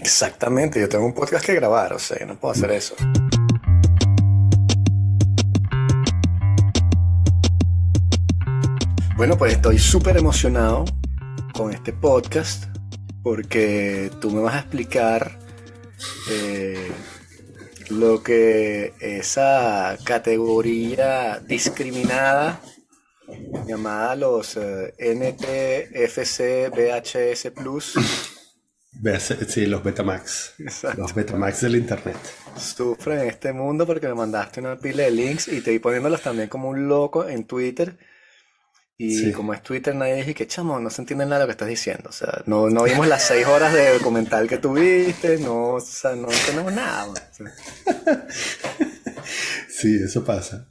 Exactamente, yo tengo un podcast que grabar, o sea, yo no puedo hacer eso. Bueno, pues estoy súper emocionado con este podcast porque tú me vas a explicar eh, lo que esa categoría discriminada llamada los NTFC VHS Plus. Sí, los Betamax. Los Exacto. Bueno, Betamax del internet. sufre en este mundo porque me mandaste una pila de links y te vi poniéndolos también como un loco en Twitter. Y Sí. como es Twitter, nadie dije que chamo, no se entiende nada de lo que estás diciendo. O sea, no vimos las 6 horas de documental que tuviste, no, o sea, no entendemos nada, man. O sea, Sí, eso pasa.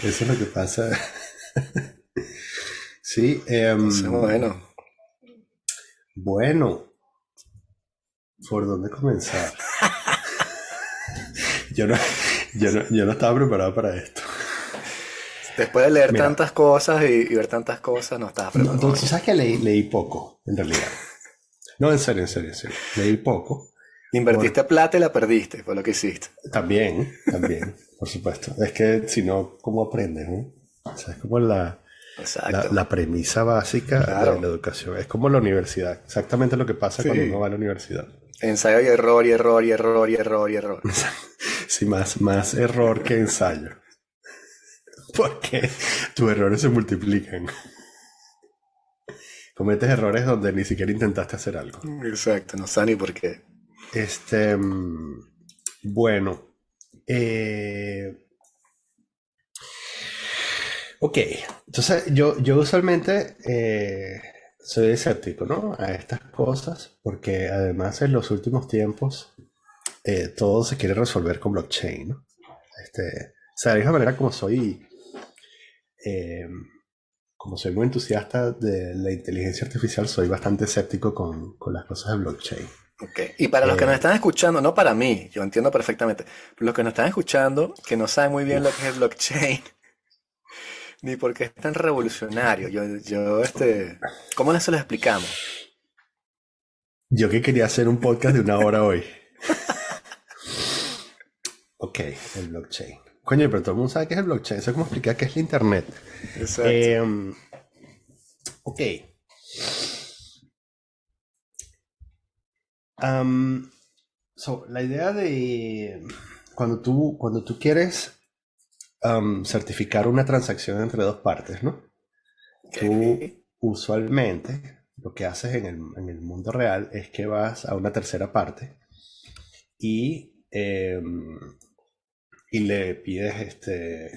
Eso es lo que pasa. Sí, entonces, bueno, bueno, ¿por dónde comenzar? Yo no, yo no estaba preparado para esto. después de leer Mira, tantas cosas y ver tantas cosas, no estabas no, preparado tú para esto. sabes que leí poco, en realidad. No, en serio, en serio, en serio. Leí poco. Invertiste Por, plata y la perdiste, fue lo que hiciste. también, por supuesto. Es que si no, ¿cómo aprendes, no? O sea, es como Exacto, la premisa básica de la claro. educación. Es como la universidad. Exactamente lo que pasa cuando uno Sí, va a la universidad. ensayo y error y error y error y error y error. Sí, más error que ensayo. Porque tus errores se multiplican. Cometes errores donde ni siquiera intentaste hacer algo. Exacto, no sé ni por qué. Este, bueno, eh, ok. Entonces, yo usualmente soy escéptico, ¿no? A estas cosas, porque además en los últimos tiempos todo se quiere resolver con blockchain, ¿no? O sea, de la misma manera eh, como soy muy entusiasta de la inteligencia artificial, soy bastante escéptico con las cosas de blockchain. Ok. Y para los que nos Eh, están escuchando, no para mí, yo entiendo perfectamente, pero los que nos están escuchando, que no saben muy bien lo que es el uf, blockchain, ni por qué es tan revolucionario, ¿cómo se lo explicamos? yo que quería hacer un podcast de 1 hora hoy. Ok, el blockchain. Coño, pero todo el mundo sabe qué es el blockchain. Eso es como explicar qué es el internet. Exacto. Eh, ok. Am, la idea de cuando tú quieres certificar una transacción entre dos partes, ¿no? Ok. Tú usualmente lo que haces en el mundo real es que vas a una tercera parte y le pides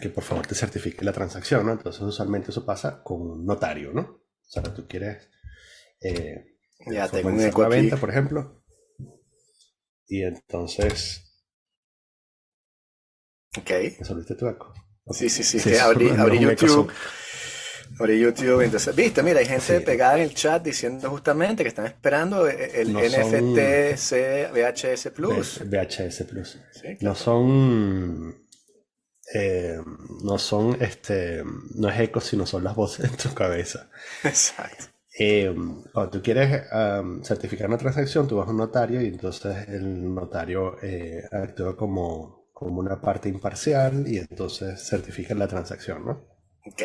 que por favor te certifique la transacción, ¿no? Entonces usualmente eso pasa con un notario, ¿no? O sea, tú quieres Ya tengo un formalizar eco una aquí. venta, por ejemplo, y entonces Ok. resolviste tu eco. Ok. Sí, sí, sí, es Sí, que eso no es abrí un eco, YouTube. Abrí YouTube, entonces, viste, mira, hay gente sí, pegada en el chat diciendo justamente que están esperando el no son NFT VHS Plus. VHS Plus. Sí, No claro. son, eh, no son, no es eco, sino son las voces en tu cabeza. Exacto. Eh, Cuando tú quieres certificar una transacción, tú vas a un notario y entonces el notario actúa como una parte imparcial y entonces certifica la transacción, ¿no? Ok.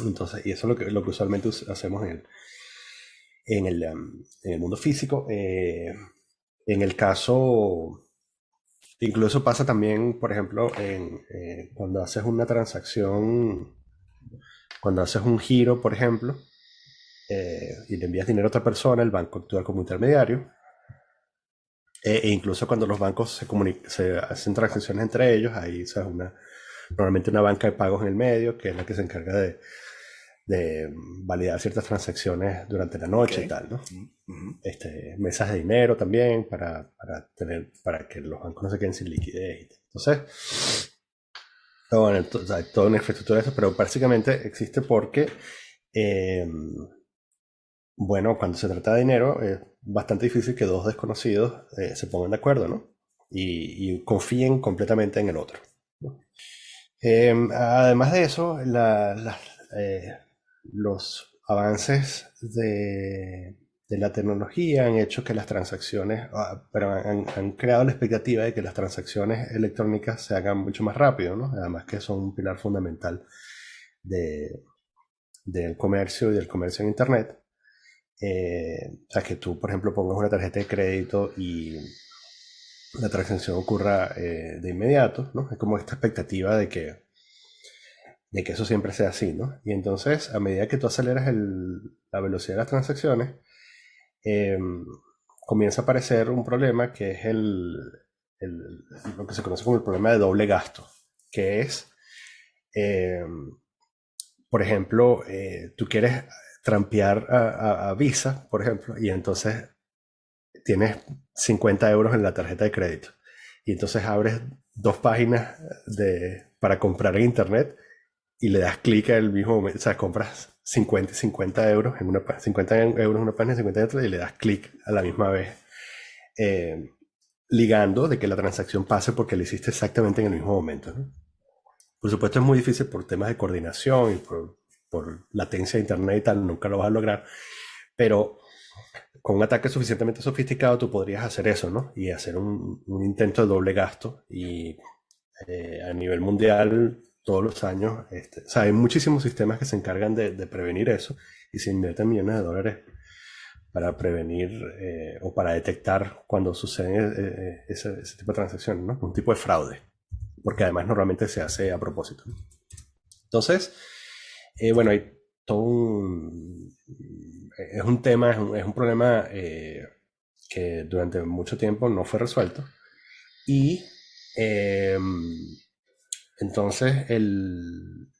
Entonces, y eso es lo que usualmente hacemos en el mundo físico. En el caso, incluso pasa también, por ejemplo, cuando haces una transacción, cuando haces un giro, por ejemplo, y le envías dinero a otra persona, el banco actúa como intermediario. E incluso cuando los bancos se hacen transacciones entre ellos, hay, ¿sabes? Normalmente una banca de pagos en el medio, que es la que se encarga de validar ciertas transacciones durante la Ok. noche y tal, ¿no? Ujú. Mesas de dinero también para que los bancos no se queden sin liquidez y tal. Entonces, bueno, entonces, hay toda una infraestructura de eso, pero básicamente existe porque eh, bueno, cuando se trata de dinero, es bastante difícil que dos desconocidos se pongan de acuerdo, ¿no? Y confíen completamente en el otro, ¿no? Además de eso, los avances de de la tecnología han hecho que las transacciones, pero han creado la expectativa de que las transacciones electrónicas se hagan mucho más rápido, ¿no? Además que son un pilar fundamental de, del comercio y del comercio en Internet. O sea, que tú, por ejemplo, pongas una tarjeta de crédito y la transacción ocurra de inmediato, ¿no? Es como esta expectativa de que eso siempre sea así, ¿no? Y entonces, a medida que tú aceleras la velocidad de las transacciones, eh, comienza a aparecer un problema que es lo que se conoce como el problema de doble gasto, que es, eh, por ejemplo, tú quieres trampear a Visa, por ejemplo, y entonces tienes 50 euros en la tarjeta de crédito. Y entonces abres dos páginas para comprar en internet y le das clic al mismo momento. O sea, compras 50 euros en una página, 50 euros en una página, 50 en otra, y le das clic a la misma vez. Ligando de que la transacción pase porque lo hiciste exactamente en el mismo momento, ¿no? Por supuesto es muy difícil por temas de coordinación y por latencia de internet y tal, nunca lo vas a lograr. Pero con un ataque suficientemente sofisticado tú podrías hacer eso, ¿no? Y hacer un intento de doble gasto. Y a nivel mundial, todos los años, o sea, hay muchísimos sistemas que se encargan de prevenir eso y se invierten millones de dólares para prevenir o para detectar cuando suceden ese tipo de transacciones, ¿no? Un tipo de fraude, porque además normalmente se hace a propósito. Entonces, bueno, hay todo es un tema, es un problema que durante mucho tiempo no fue resuelto. Y entonces en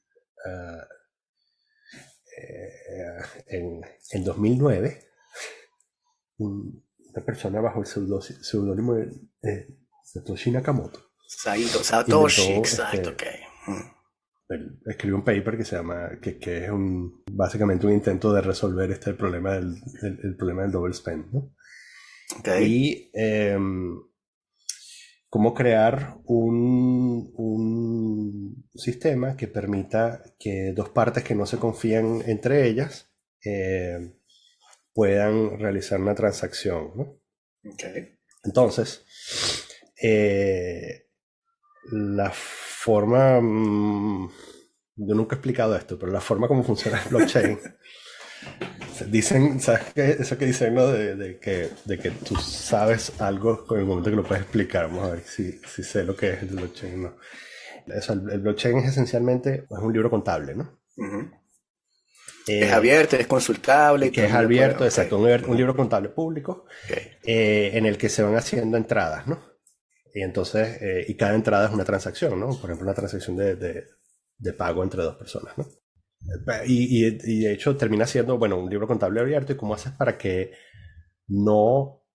2009, una persona bajo el seudónimo de Satoshi Nakamoto Satoshi, inventó, exacto, ok. él escribió un paper que se llama, que es básicamente un intento de resolver el problema el problema del double spend, ¿no? Okay. Y cómo crear un sistema que permita que dos partes que no se confían entre ellas puedan realizar una transacción, ¿no? Okay. Entonces, la forma, yo nunca he explicado esto, pero la forma como funciona el blockchain, dicen, ¿sabes qué? Eso que dicen, ¿no? De que tú sabes algo con el momento que lo puedes explicar. Vamos a ver si sé lo que es el blockchain, ¿no? Eso, el blockchain es esencialmente un libro contable, ¿no? Uh-huh. Es abierto, es consultable. Que es abierto, puede, exacto, okay. un libro contable público, Okay. En el que se van haciendo entradas, ¿no? Y entonces, y cada entrada es una transacción, ¿no? Por ejemplo, una transacción de pago entre dos personas, ¿no? Y de hecho termina siendo, bueno, un libro contable abierto. ¿Y cómo haces para que no,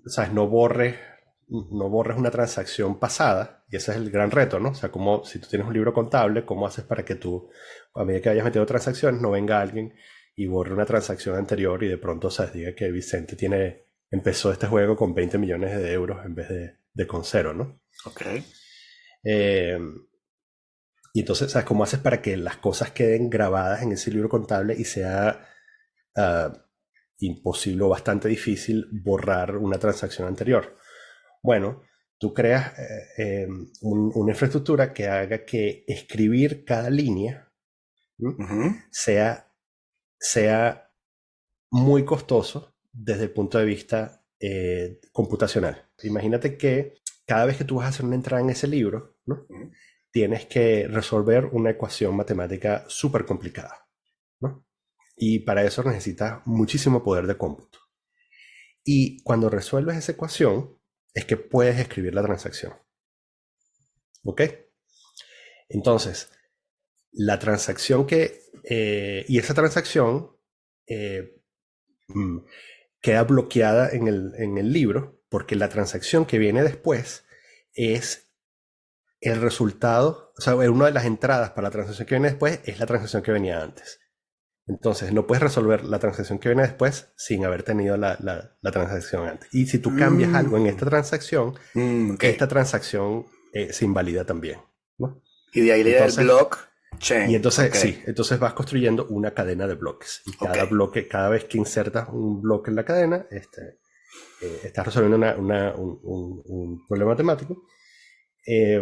¿sabes? No borres una transacción pasada? Y ese es el gran reto, ¿no? O sea, como si tú tienes un libro contable, ¿cómo haces para que tú, a medida que hayas metido transacciones, no venga alguien y borre una transacción anterior y de pronto, ¿sabes? Diga que Vicente empezó este juego con 20 millones de euros en vez de con cero, ¿no? Ok. Y entonces, ¿sabes cómo haces para que las cosas queden grabadas en ese libro contable y sea imposible o bastante difícil borrar una transacción anterior? Bueno, tú creas una infraestructura que haga que escribir cada línea Uh-huh. sea muy costoso desde el punto de vista computacional. Imagínate que cada vez que tú vas a hacer una entrada en ese libro, ¿no? Uh-huh. Tienes que resolver una ecuación matemática súper complicada, ¿no? Y para eso necesitas muchísimo poder de cómputo. Y cuando resuelves esa ecuación, es que puedes escribir la transacción. ¿Ok? Entonces, la transacción y esa transacción queda bloqueada en el libro, porque la transacción que viene después es el resultado, o sea, una de las entradas para la transacción que viene después es la transacción que venía antes. Entonces, no puedes resolver la transacción que viene después sin haber tenido la transacción antes. Y si tú cambias algo en esta transacción, okay, esta transacción se invalida también, ¿no? Y de ahí le da el block Y Chain, entonces, ok, sí, entonces vas construyendo una cadena de bloques. Y ok. cada bloque, cada vez que insertas un bloque en la cadena, estás resolviendo un problema matemático. Eh,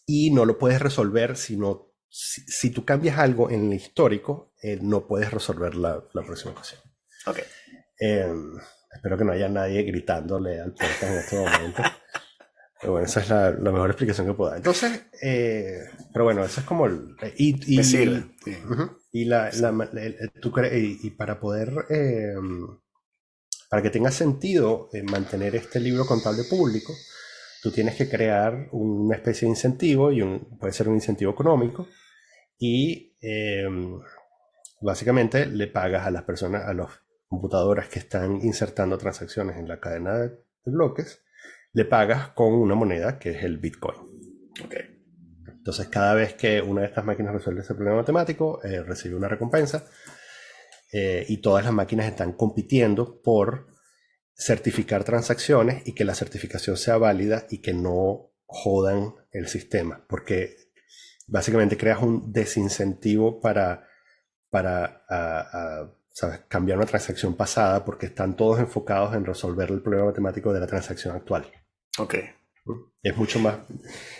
y no lo puedes resolver si tú cambias algo en el histórico, no puedes resolver la próxima ocasión. Ok. Eh, Espero que no haya nadie gritándole al podcast en este momento. Pero bueno, esa es la mejor explicación que puedo dar. Entonces, pero bueno, eso es como el... Me sirve. Sí. Ujú. Sí. Y para poder, para que tenga sentido mantener este libro contable público, tú tienes que crear una especie de incentivo, puede ser un incentivo económico, y básicamente le pagas a las personas, a las computadoras que están insertando transacciones en la cadena de bloques, le pagas con una moneda que es el Bitcoin. Ok. Entonces, cada vez que una de estas máquinas resuelve ese problema matemático, recibe una recompensa, y todas las máquinas están compitiendo por certificar transacciones y que la certificación sea válida y que no jodan el sistema, porque básicamente creas un desincentivo para ¿sabes? Cambiar una transacción pasada, porque están todos enfocados en resolver el problema matemático de la transacción actual. Ok. Es mucho más,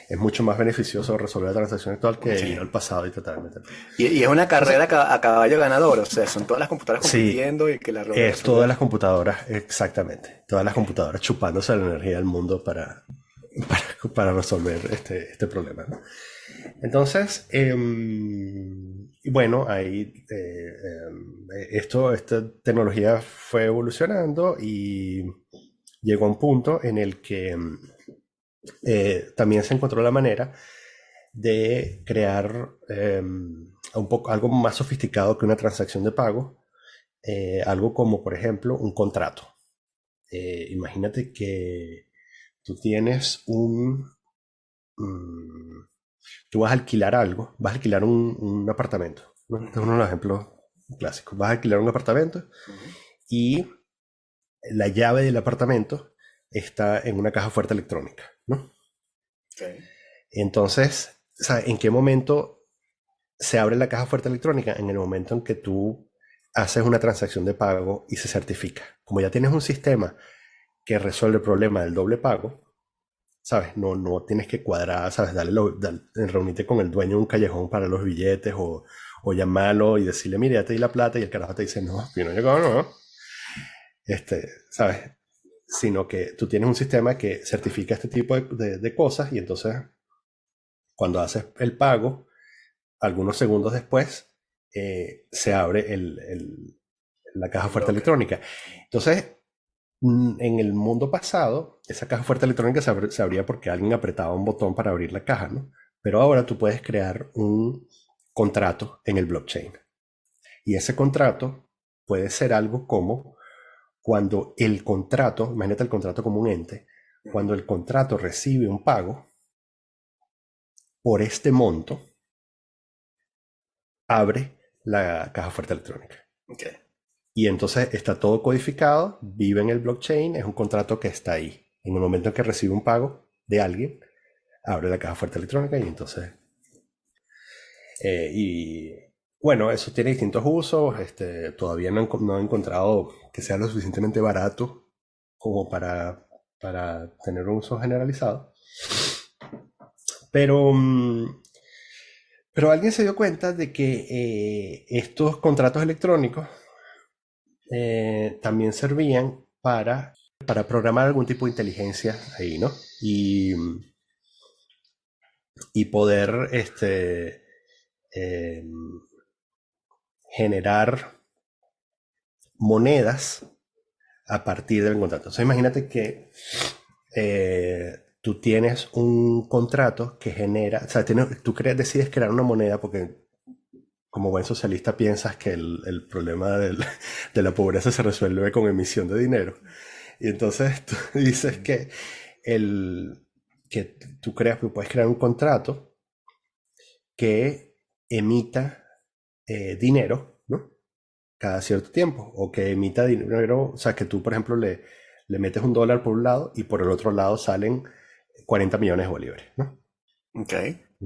es mucho más beneficioso resolver la transacción actual que Sí. ir al pasado y tratar de meterlo. Y es una Entonces, carrera a caballo ganador, o sea, son todas las computadoras sí, compitiendo y que la logran es todas resolver. las computadoras, exactamente. Todas las Ok. computadoras chupándose la energía del mundo para resolver este problema, ¿no? Entonces, y bueno, ahí esta tecnología fue evolucionando y llegó a un punto en el que también se encontró la manera de crear algo más sofisticado que una transacción de pago, algo como, por ejemplo, un contrato. Imagínate que tú tienes mm, tú vas a alquilar algo, vas a alquilar un apartamento, ¿no? Este es uno de los ejemplos clásicos. Vas a alquilar un apartamento Ujú. y la llave del apartamento está en una caja fuerte electrónica, ¿no? Ok. Entonces, ¿sabes en qué momento se abre la caja fuerte electrónica? En el momento en que tú haces una transacción de pago y se certifica. Como ya tienes un sistema que resuelve el problema del doble pago, ¿sabes? No tienes que cuadrar, ¿sabes? Reunirte con el dueño de un callejón para los billetes o llamarlo y decirle, mire, ya te di la plata y el carajo te dice, no, yo no he llegado, no. ¿Sabes? Sino que tú tienes un sistema que certifica este tipo de cosas y entonces cuando haces el pago, algunos segundos después, se abre la caja El fuerte bloque. electrónica. Entonces, en el mundo pasado, esa caja fuerte electrónica se abría porque alguien apretaba un botón para abrir la caja, ¿no? Pero ahora tú puedes crear un contrato en el blockchain. Y ese contrato puede ser algo como cuando el contrato, imagínate el contrato como un ente, Ujú. cuando el contrato recibe un pago por este monto, abre la caja fuerte electrónica. Ok. Y entonces está todo codificado, vive en el blockchain, es un contrato que está ahí. En el momento en que recibe un pago de alguien, abre la caja fuerte electrónica y entonces... y bueno, eso tiene distintos usos. Todavía no he encontrado que sea lo suficientemente barato como para tener un uso generalizado. Pero, pero alguien se dio cuenta de que estos contratos electrónicos también servían para programar algún tipo de inteligencia ahí, ¿no? Y poder eh, generar monedas a partir del contrato. Entonces imagínate que tú tienes un contrato que genera, o sea, decides crear una moneda porque como buen socialista piensas que el problema de la pobreza se resuelve con emisión de dinero. Y entonces tú dices el, que tú puedes crear un contrato que emita dinero, ¿no? Cada cierto tiempo, o que emita dinero, o sea, que tú, por ejemplo, le metes $1 por un lado y por el otro lado salen 40 millones de bolívares, ¿no? Ok.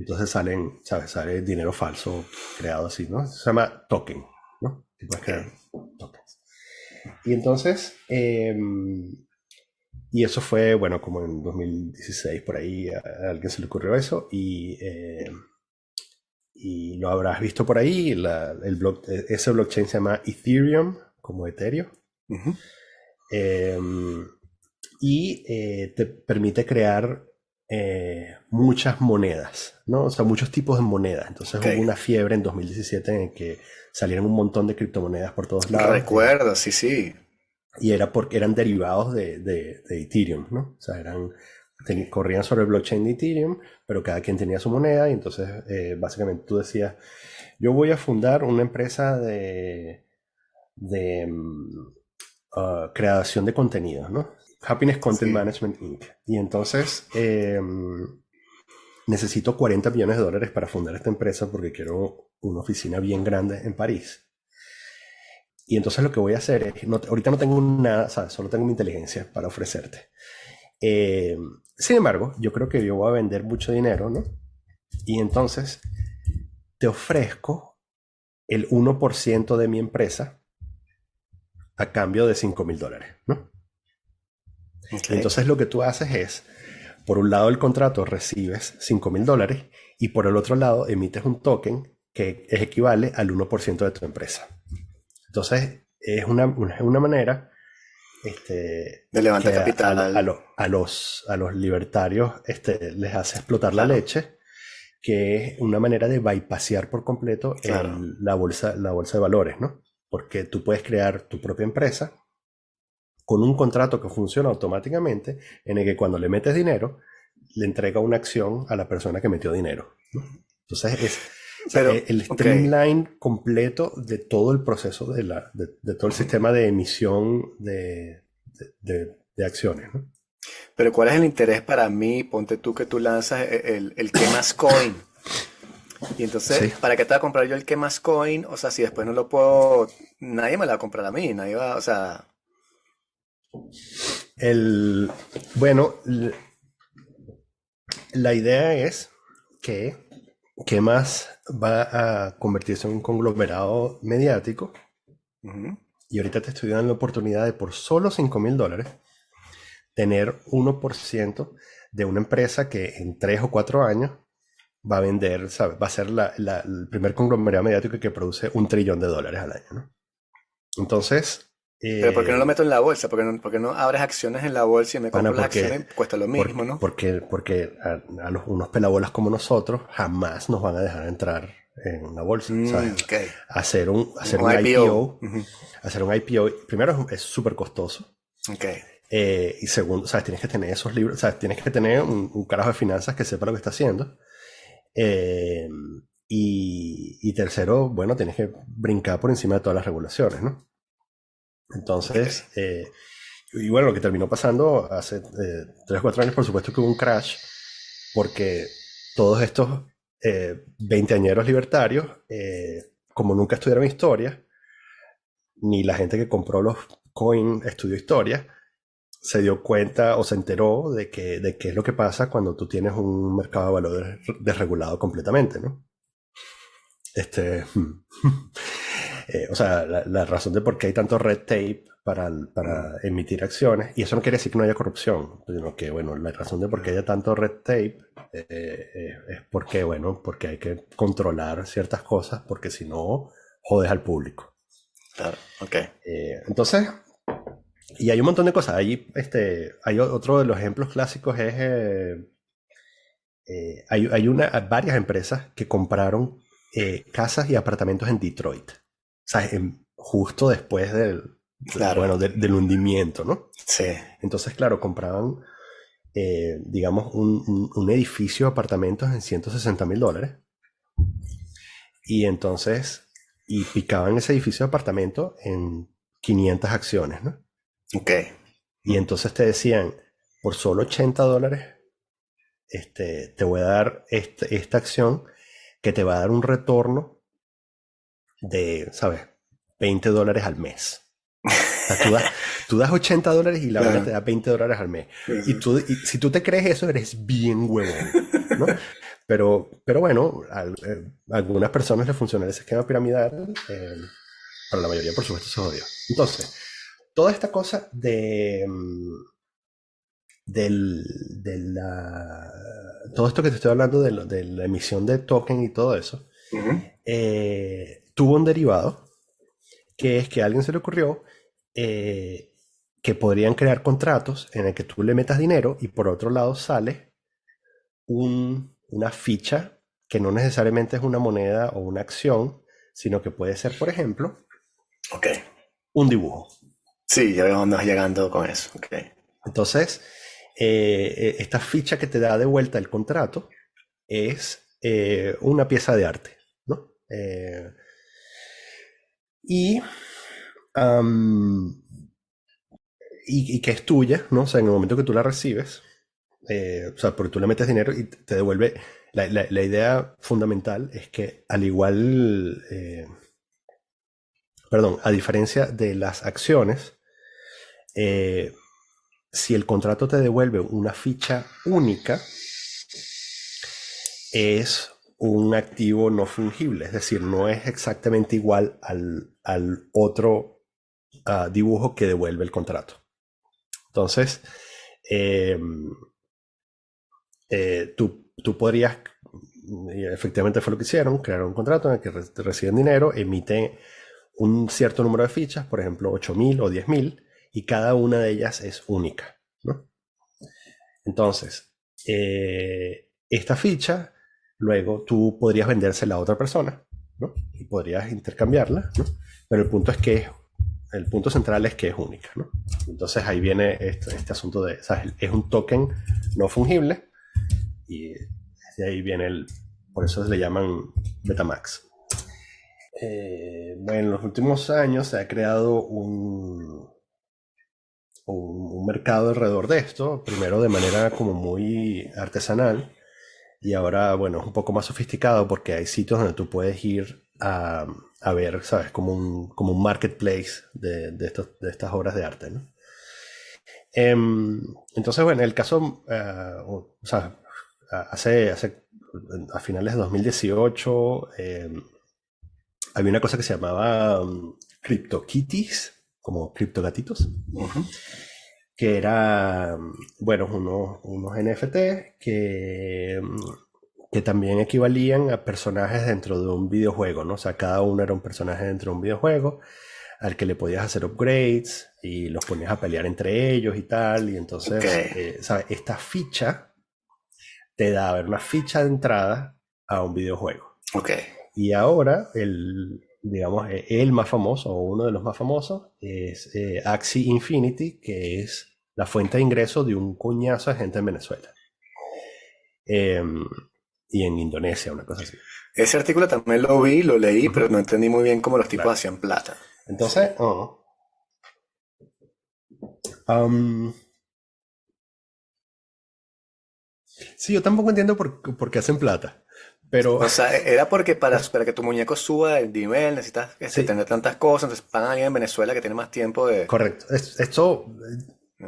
Entonces salen, ¿sabes? Sale dinero falso creado así, ¿no? Se llama token, ¿no? Y puedes crear tokens. Y entonces, y eso fue, bueno, como en 2016, por ahí a alguien se le ocurrió eso y lo habrás visto por ahí. Ese blockchain se llama Ethereum, como Ethereum. Ujú. Te permite crear muchas monedas, ¿no? O sea, muchos tipos de monedas. Entonces Ok. hubo una fiebre en 2017 en que salieron un montón de criptomonedas por todos lados. Recuerdo, sí, sí. Y era porque eran derivados de Ethereum, ¿no? O sea, corrían sobre el blockchain de Ethereum, pero cada quien tenía su moneda y entonces básicamente tú decías, yo voy a fundar una empresa de creación de contenidos, ¿no? Happiness Content Sí. Management Inc. Y entonces necesito $40 millones para fundar esta empresa porque quiero una oficina bien grande en París. Y entonces lo que voy a hacer es, ahorita no tengo nada, ¿sabes? Solo tengo mi inteligencia para ofrecerte. Sin embargo, yo creo que yo voy a vender mucho dinero, ¿no? Y entonces te ofrezco el 1% de mi empresa a cambio de $5,000, ¿no? Ok. Y entonces lo que tú haces es, por un lado el contrato recibes $5,000 y por el otro lado emites un token que es equivale al 1% de tu empresa. Entonces es una manera De levantar que capital. a los libertarios les hace explotar la Claro, leche, que es una manera de bypassear por completo claro. la bolsa de valores, ¿no? Porque tú puedes crear tu propia empresa con un contrato que funciona automáticamente, en el que cuando le metes dinero, le entrega una acción a la persona que metió dinero, ¿no? Entonces o sea, Pero, el ok. streamline completo de todo el proceso de todo el sistema de emisión de acciones, ¿no? Pero ¿cuál es el interés para mí? Ponte tú que tú lanzas el que más coin. Y entonces, Sí. ¿para qué te va a comprar yo el que más coin? O sea, si después no lo puedo, nadie me la va a comprar a mí, nadie va, o sea, El, bueno, la idea es que más va a convertirse en un conglomerado mediático. ujú, Y ahorita te estoy dando la oportunidad de por solo $5,000 tener 1% de una empresa que en 3 o 4 años va a vender, ¿sabes? Va a ser el primer conglomerado mediático que produce $1 trillón al año, ¿no? Entonces, pero ¿por qué no lo meto en la bolsa? ¿Por qué no abres acciones en la bolsa y me Ana, compro las acciones? Cuesta lo mismo, ¿no? porque unos pelabolas como nosotros jamás nos van a dejar entrar en la bolsa, ¿sabes? Ok. Hacer Un un IPO. IPO, hacer un IPO, primero es súper costoso. Ok. Y segundo, ¿sabes? Tienes que tener esos libros, ¿sabes? Tienes que tener un carajo de finanzas que sepa lo que está haciendo. Eh, y tercero, bueno, tienes que brincar por encima de todas las regulaciones, ¿no? Ok. Entonces, y bueno, lo que terminó pasando hace 3 o 4 años, por supuesto que hubo un crash, porque todos estos 20añeros libertarios, como nunca estudiaron historia, ni la gente que compró los coins estudió historia, se dio cuenta o se enteró de qué es lo que pasa cuando tú tienes un mercado de valores desregulado completamente, ¿no? O sea, la razón de por qué hay tanto red tape para emitir acciones, y eso no quiere decir que no haya corrupción, sino que, bueno, la razón de por qué haya tanto red tape es porque, bueno, porque hay que controlar ciertas cosas, porque si no, jodes al público. Claro. Ok. Entonces, y hay un montón de cosas. Hay otro de los ejemplos clásicos es, hay varias empresas que compraron casas y apartamentos en Detroit. O sea, justo después Claro. bueno, del hundimiento, ¿no? Sí. Entonces, claro, compraban, digamos, un edificio de apartamentos en $160,000. Y entonces, y picaban ese edificio de apartamento en 500 acciones, ¿no? Ok. Y entonces te decían, por solo $80, te voy a dar esta acción que te va a dar un retorno de, ¿sabes? $20 al mes. O sea, tú das $80 y la vaina te Claro. da $20 al mes. Y si tú te crees eso, eres bien huevón, ¿no? pero bueno, a algunas personas les funciona ese esquema piramidal, para la mayoría, por supuesto, se jodió. Entonces, toda esta cosa todo esto que te estoy hablando de la emisión de token y todo eso, Ujú. tuvo un derivado que es que a alguien se le ocurrió que podrían crear contratos en el que tú le metas dinero y por otro lado sale una ficha que no necesariamente es una moneda o una acción, sino que puede ser, por ejemplo, Ok. un dibujo. Sí, ya veo dónde vas llegando con eso. Ok. Entonces, esta ficha que te da de vuelta el contrato es una pieza de arte, ¿no? Y, am, y que es tuya, ¿no? O sea, en el momento que tú la recibes, o sea, porque tú le metes dinero y te devuelve. La idea fundamental es que al igual, perdón, a diferencia de las acciones, eh, si el contrato te devuelve una ficha única, es un activo no fungible, es decir, no es exactamente igual al otro dibujo que devuelve el contrato. Entonces, eh, tú podrías, y efectivamente fue lo que hicieron, crearon un contrato en el que reciben dinero, emiten un cierto número de fichas, por ejemplo 8.000 o 10.000, y cada una de ellas es única, ¿no? Entonces, esta ficha, luego tú podrías vendérsela a otra persona, ¿no? Y podrías intercambiarla, ¿no? Pero el punto central es que es única, ¿no? Entonces ahí viene este asunto de, ¿sabes? Es un token no fungible y de ahí viene por eso le llaman Betamax. Bueno, en los últimos años se ha creado un mercado alrededor de esto, primero de manera como muy artesanal y ahora, bueno, es un poco más sofisticado porque hay sitios donde tú puedes ir a ver, ¿sabes? Como un marketplace de estas obras de arte, ¿no? Entonces, bueno, el caso, o sea, a finales de 2018 había una cosa que se llamaba CryptoKitties, como criptogatitos, Ujú. que era, bueno, unos NFT que también equivalían a personajes dentro de un videojuego, ¿no? O sea, cada uno era un personaje dentro de un videojuego al que le podías hacer upgrades y los ponías a pelear entre ellos y tal. Y Ok. entonces, ¿sabes? Esta ficha te da, a ver, una ficha de entrada a un videojuego. Ok. Y ahora, digamos, el más famoso o uno de los más famosos es Axie Infinity, que es la fuente de ingreso de un coñazo de gente en Venezuela. Eh, y en Indonesia, una cosa así. Ese artículo también lo vi, lo leí, Ujú. pero no entendí muy bien cómo los tipos Claro. hacían plata. Sí. Entonces, um, sí, yo tampoco entiendo por qué hacen plata. Pero O sea, era porque para que tu muñeco suba el nivel necesitas sí, tener tantas cosas, entonces pagan a alguien en Venezuela que tiene más tiempo de... correcto. Esto,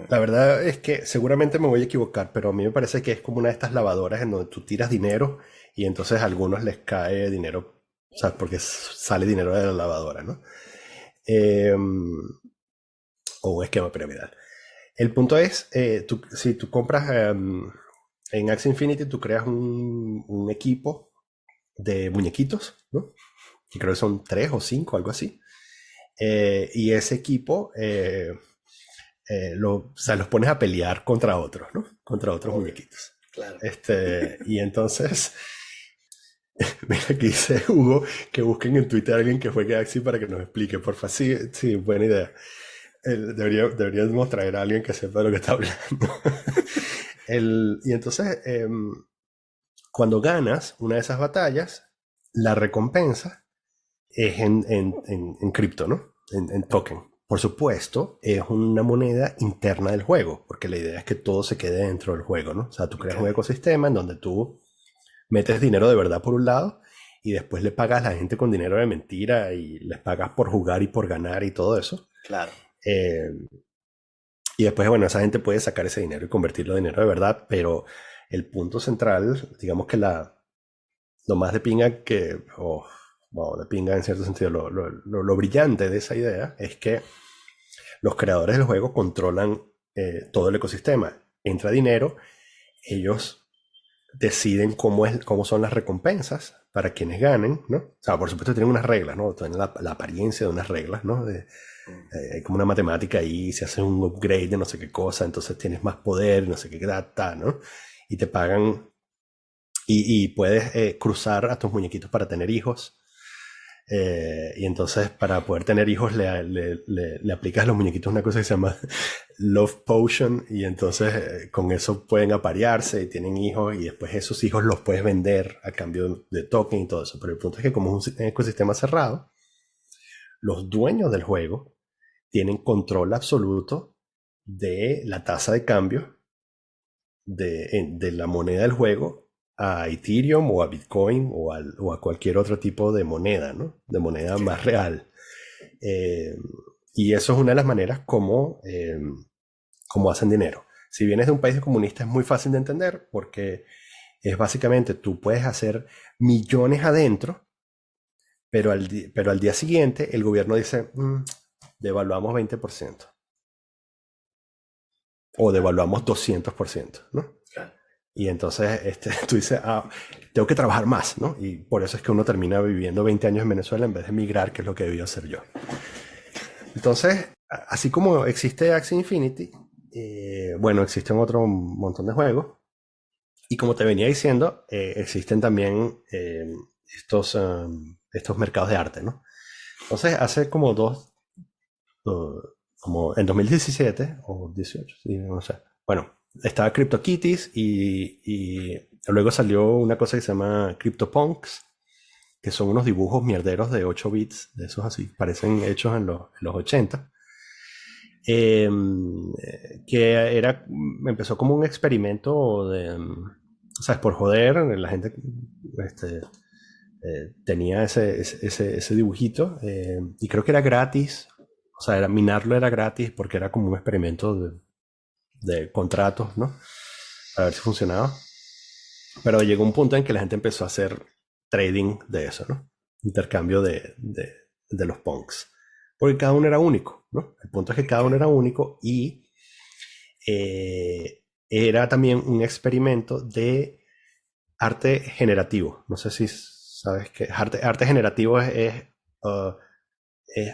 la verdad es que seguramente me voy a equivocar, pero a mí me parece que es como una de estas lavadoras en donde tú tiras dinero y entonces a algunos les cae dinero, o sea, porque sale dinero de la lavadora, ¿no? Eh, o esquema piramidal. El punto es, si tú compras en Axie Infinity, tú creas un equipo de muñequitos, ¿no? Que creo que son 3 o 5, algo así. Y ese equipo o sea, los pones a pelear contra otros, ¿no? Contra otros Obvio, muñequitos. claro. Y entonces, mira, aquí dice Hugo que busquen en Twitter a alguien que juegue Axie para que nos explique, porfa. Sí, sí, buena idea. Deberíamos traer a alguien que sepa de lo que está hablando. Y entonces, cuando ganas una de esas batallas, la recompensa es en cripto, ¿no? En token. Por supuesto, es una moneda interna del juego, porque la idea es que todo se quede dentro del juego, ¿no? O sea, tú Ok, creas un ecosistema en donde tú metes dinero de verdad por un lado y después le pagas a la gente con dinero de mentira y les pagas por jugar y por ganar y todo eso. claro. Eh, y después, bueno, esa gente puede sacar ese dinero y convertirlo en dinero de verdad, pero el punto central, digamos que lo más de pinga que, o bueno, de pinga en cierto sentido, lo brillante de esa idea es que los creadores del juego controlan todo el ecosistema. Entra dinero, ellos deciden cómo son las recompensas para quienes ganen, ¿no? O sea, por supuesto tienen unas reglas, ¿no? Tienen la apariencia de unas reglas, ¿no? Hay como una matemática ahí, si haces un upgrade de no sé qué cosa, entonces tienes más poder, no sé qué data, ¿no? Y te pagan y puedes cruzar a tus muñequitos para tener hijos. Y entonces para poder tener hijos le aplicas a los muñequitos una cosa que se llama Love Potion y entonces con eso pueden aparearse y tienen hijos y después esos hijos los puedes vender a cambio de token y todo eso. Pero el punto es que como es un ecosistema cerrado, los dueños del juego tienen control absoluto de la tasa de cambio de la moneda del juego a Ethereum o a Bitcoin o a cualquier otro tipo de moneda, ¿no? De moneda más real. Y eso es una de las maneras como hacen dinero. Si vienes de un país comunista es muy fácil de entender porque es básicamente tú puedes hacer millones adentro, pero al día siguiente el gobierno dice, devaluamos 20% o devaluamos 200%, ¿no? Y entonces tú dices, tengo que trabajar más, ¿no? Y por eso es que uno termina viviendo 20 años en Venezuela en vez de emigrar, que es lo que debía hacer yo. Entonces, así como existe Axie Infinity, bueno, existen otro montón de juegos. Y como te venía diciendo, existen también estos mercados de arte, ¿no? Entonces, hace como como en 2017 o 18, sí, no sé. Bueno, estaba CryptoKitties y luego salió una cosa que se llama CryptoPunks, que son unos dibujos mierderos de 8 bits, de esos así, parecen hechos en los 80. Empezó como un experimento de, ¿sabes? Por joder, la gente tenía ese dibujito y creo que era gratis, o sea, minarlo era gratis porque era como un experimento de contratos, ¿no? A ver si funcionaba. Pero llegó un punto en que la gente empezó a hacer trading de eso, ¿no? Intercambio de los punks. Porque cada uno era único, ¿no? El punto es que cada uno era único y era también un experimento de arte generativo. No sé si sabes que arte generativo es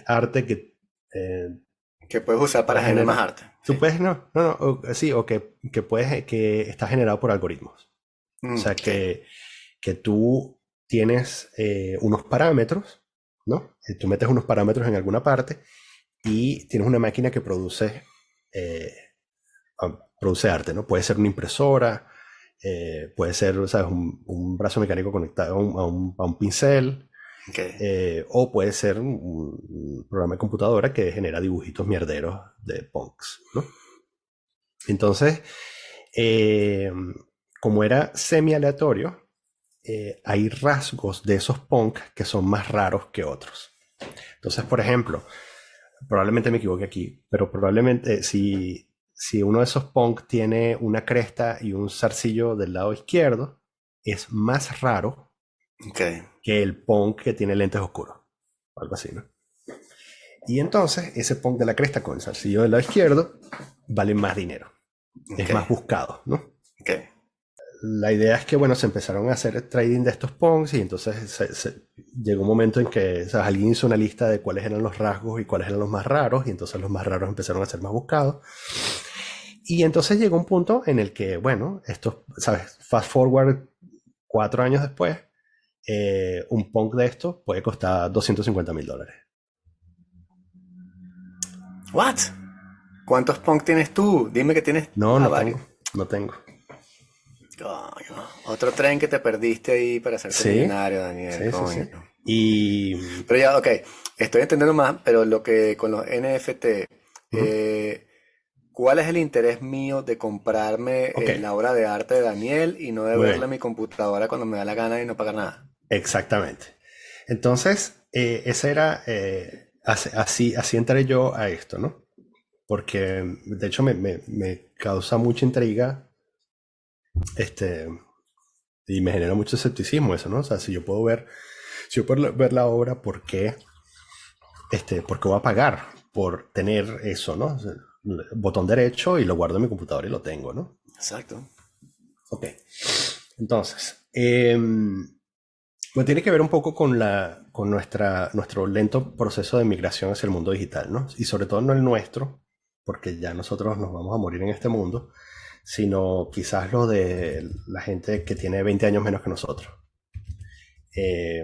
arte que puedes usar para generar más arte. Tú puedes, sí, o que está generado por algoritmos. O sea, que tú tienes unos parámetros, ¿no? Tú metes unos parámetros en alguna parte y tienes una máquina que produce arte, ¿no? Puede ser una impresora, puede ser, ¿sabes? Un brazo mecánico conectado a un pincel, o puede ser un programa de computadora que genera dibujitos mierderos de punks, ¿no? Entonces, como era semi-aleatorio, hay rasgos de esos punks que son más raros que otros. Entonces, por ejemplo, probablemente me equivoque aquí, pero probablemente si uno de esos punks tiene una cresta y un zarcillo del lado izquierdo, es más raro que el punk que tiene lentes oscuros. Algo así, ¿no? Y entonces, ese punk de la cresta con el zarcillo del lado izquierdo vale más dinero. Es más buscado, ¿no? La idea es que, bueno, se empezaron a hacer trading de estos punks y entonces llegó un momento en que, o sea, alguien hizo una lista de cuáles eran los rasgos y cuáles eran los más raros y entonces los más raros empezaron a ser más buscados. Y entonces llegó un punto en el que, bueno, ¿sabes? Fast forward 4 años después, un punk de estos puede costar $250,000. ¿What? ¿Cuántos punk tienes tú? Dime que tienes. No tengo. Coño, otro tren que te perdiste ahí para hacerte millonario, Daniel. Sí. Pero ya, ok, estoy entendiendo más, pero lo que con los NFT, ¿cuál es el interés mío de comprarme la obra de arte de Daniel y no de verla en mi computadora cuando me da la gana y no pagar nada? Exactamente. Entonces, esa era, así entré yo a esto, ¿no? Porque, de hecho, me causa mucha intriga Y me genera mucho escepticismo eso, ¿no? O sea, si yo puedo ver la obra, ¿por qué voy a pagar por tener eso, ¿no? O sea, botón derecho y lo guardo en mi computadora y lo tengo, ¿no? Exacto. Ok. Entonces, bueno, tiene que ver un poco con nuestro lento proceso de migración hacia el mundo digital, ¿no? Y sobre todo no el nuestro, porque ya nosotros nos vamos a morir en este mundo, sino quizás lo de la gente que tiene 20 años menos que nosotros, eh,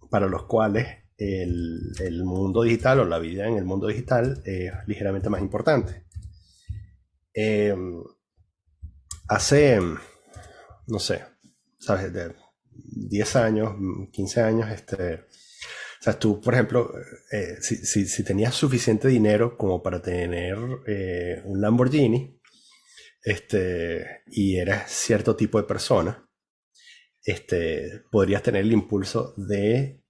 para los cuales el mundo digital o la vida en el mundo digital es ligeramente más importante. Eh, hace, no sé, ¿sabes? De 10 años, 15 años, o sea, tú, por ejemplo, si tenías suficiente dinero como para tener un Lamborghini, y eras cierto tipo de persona, podrías tener el impulso de,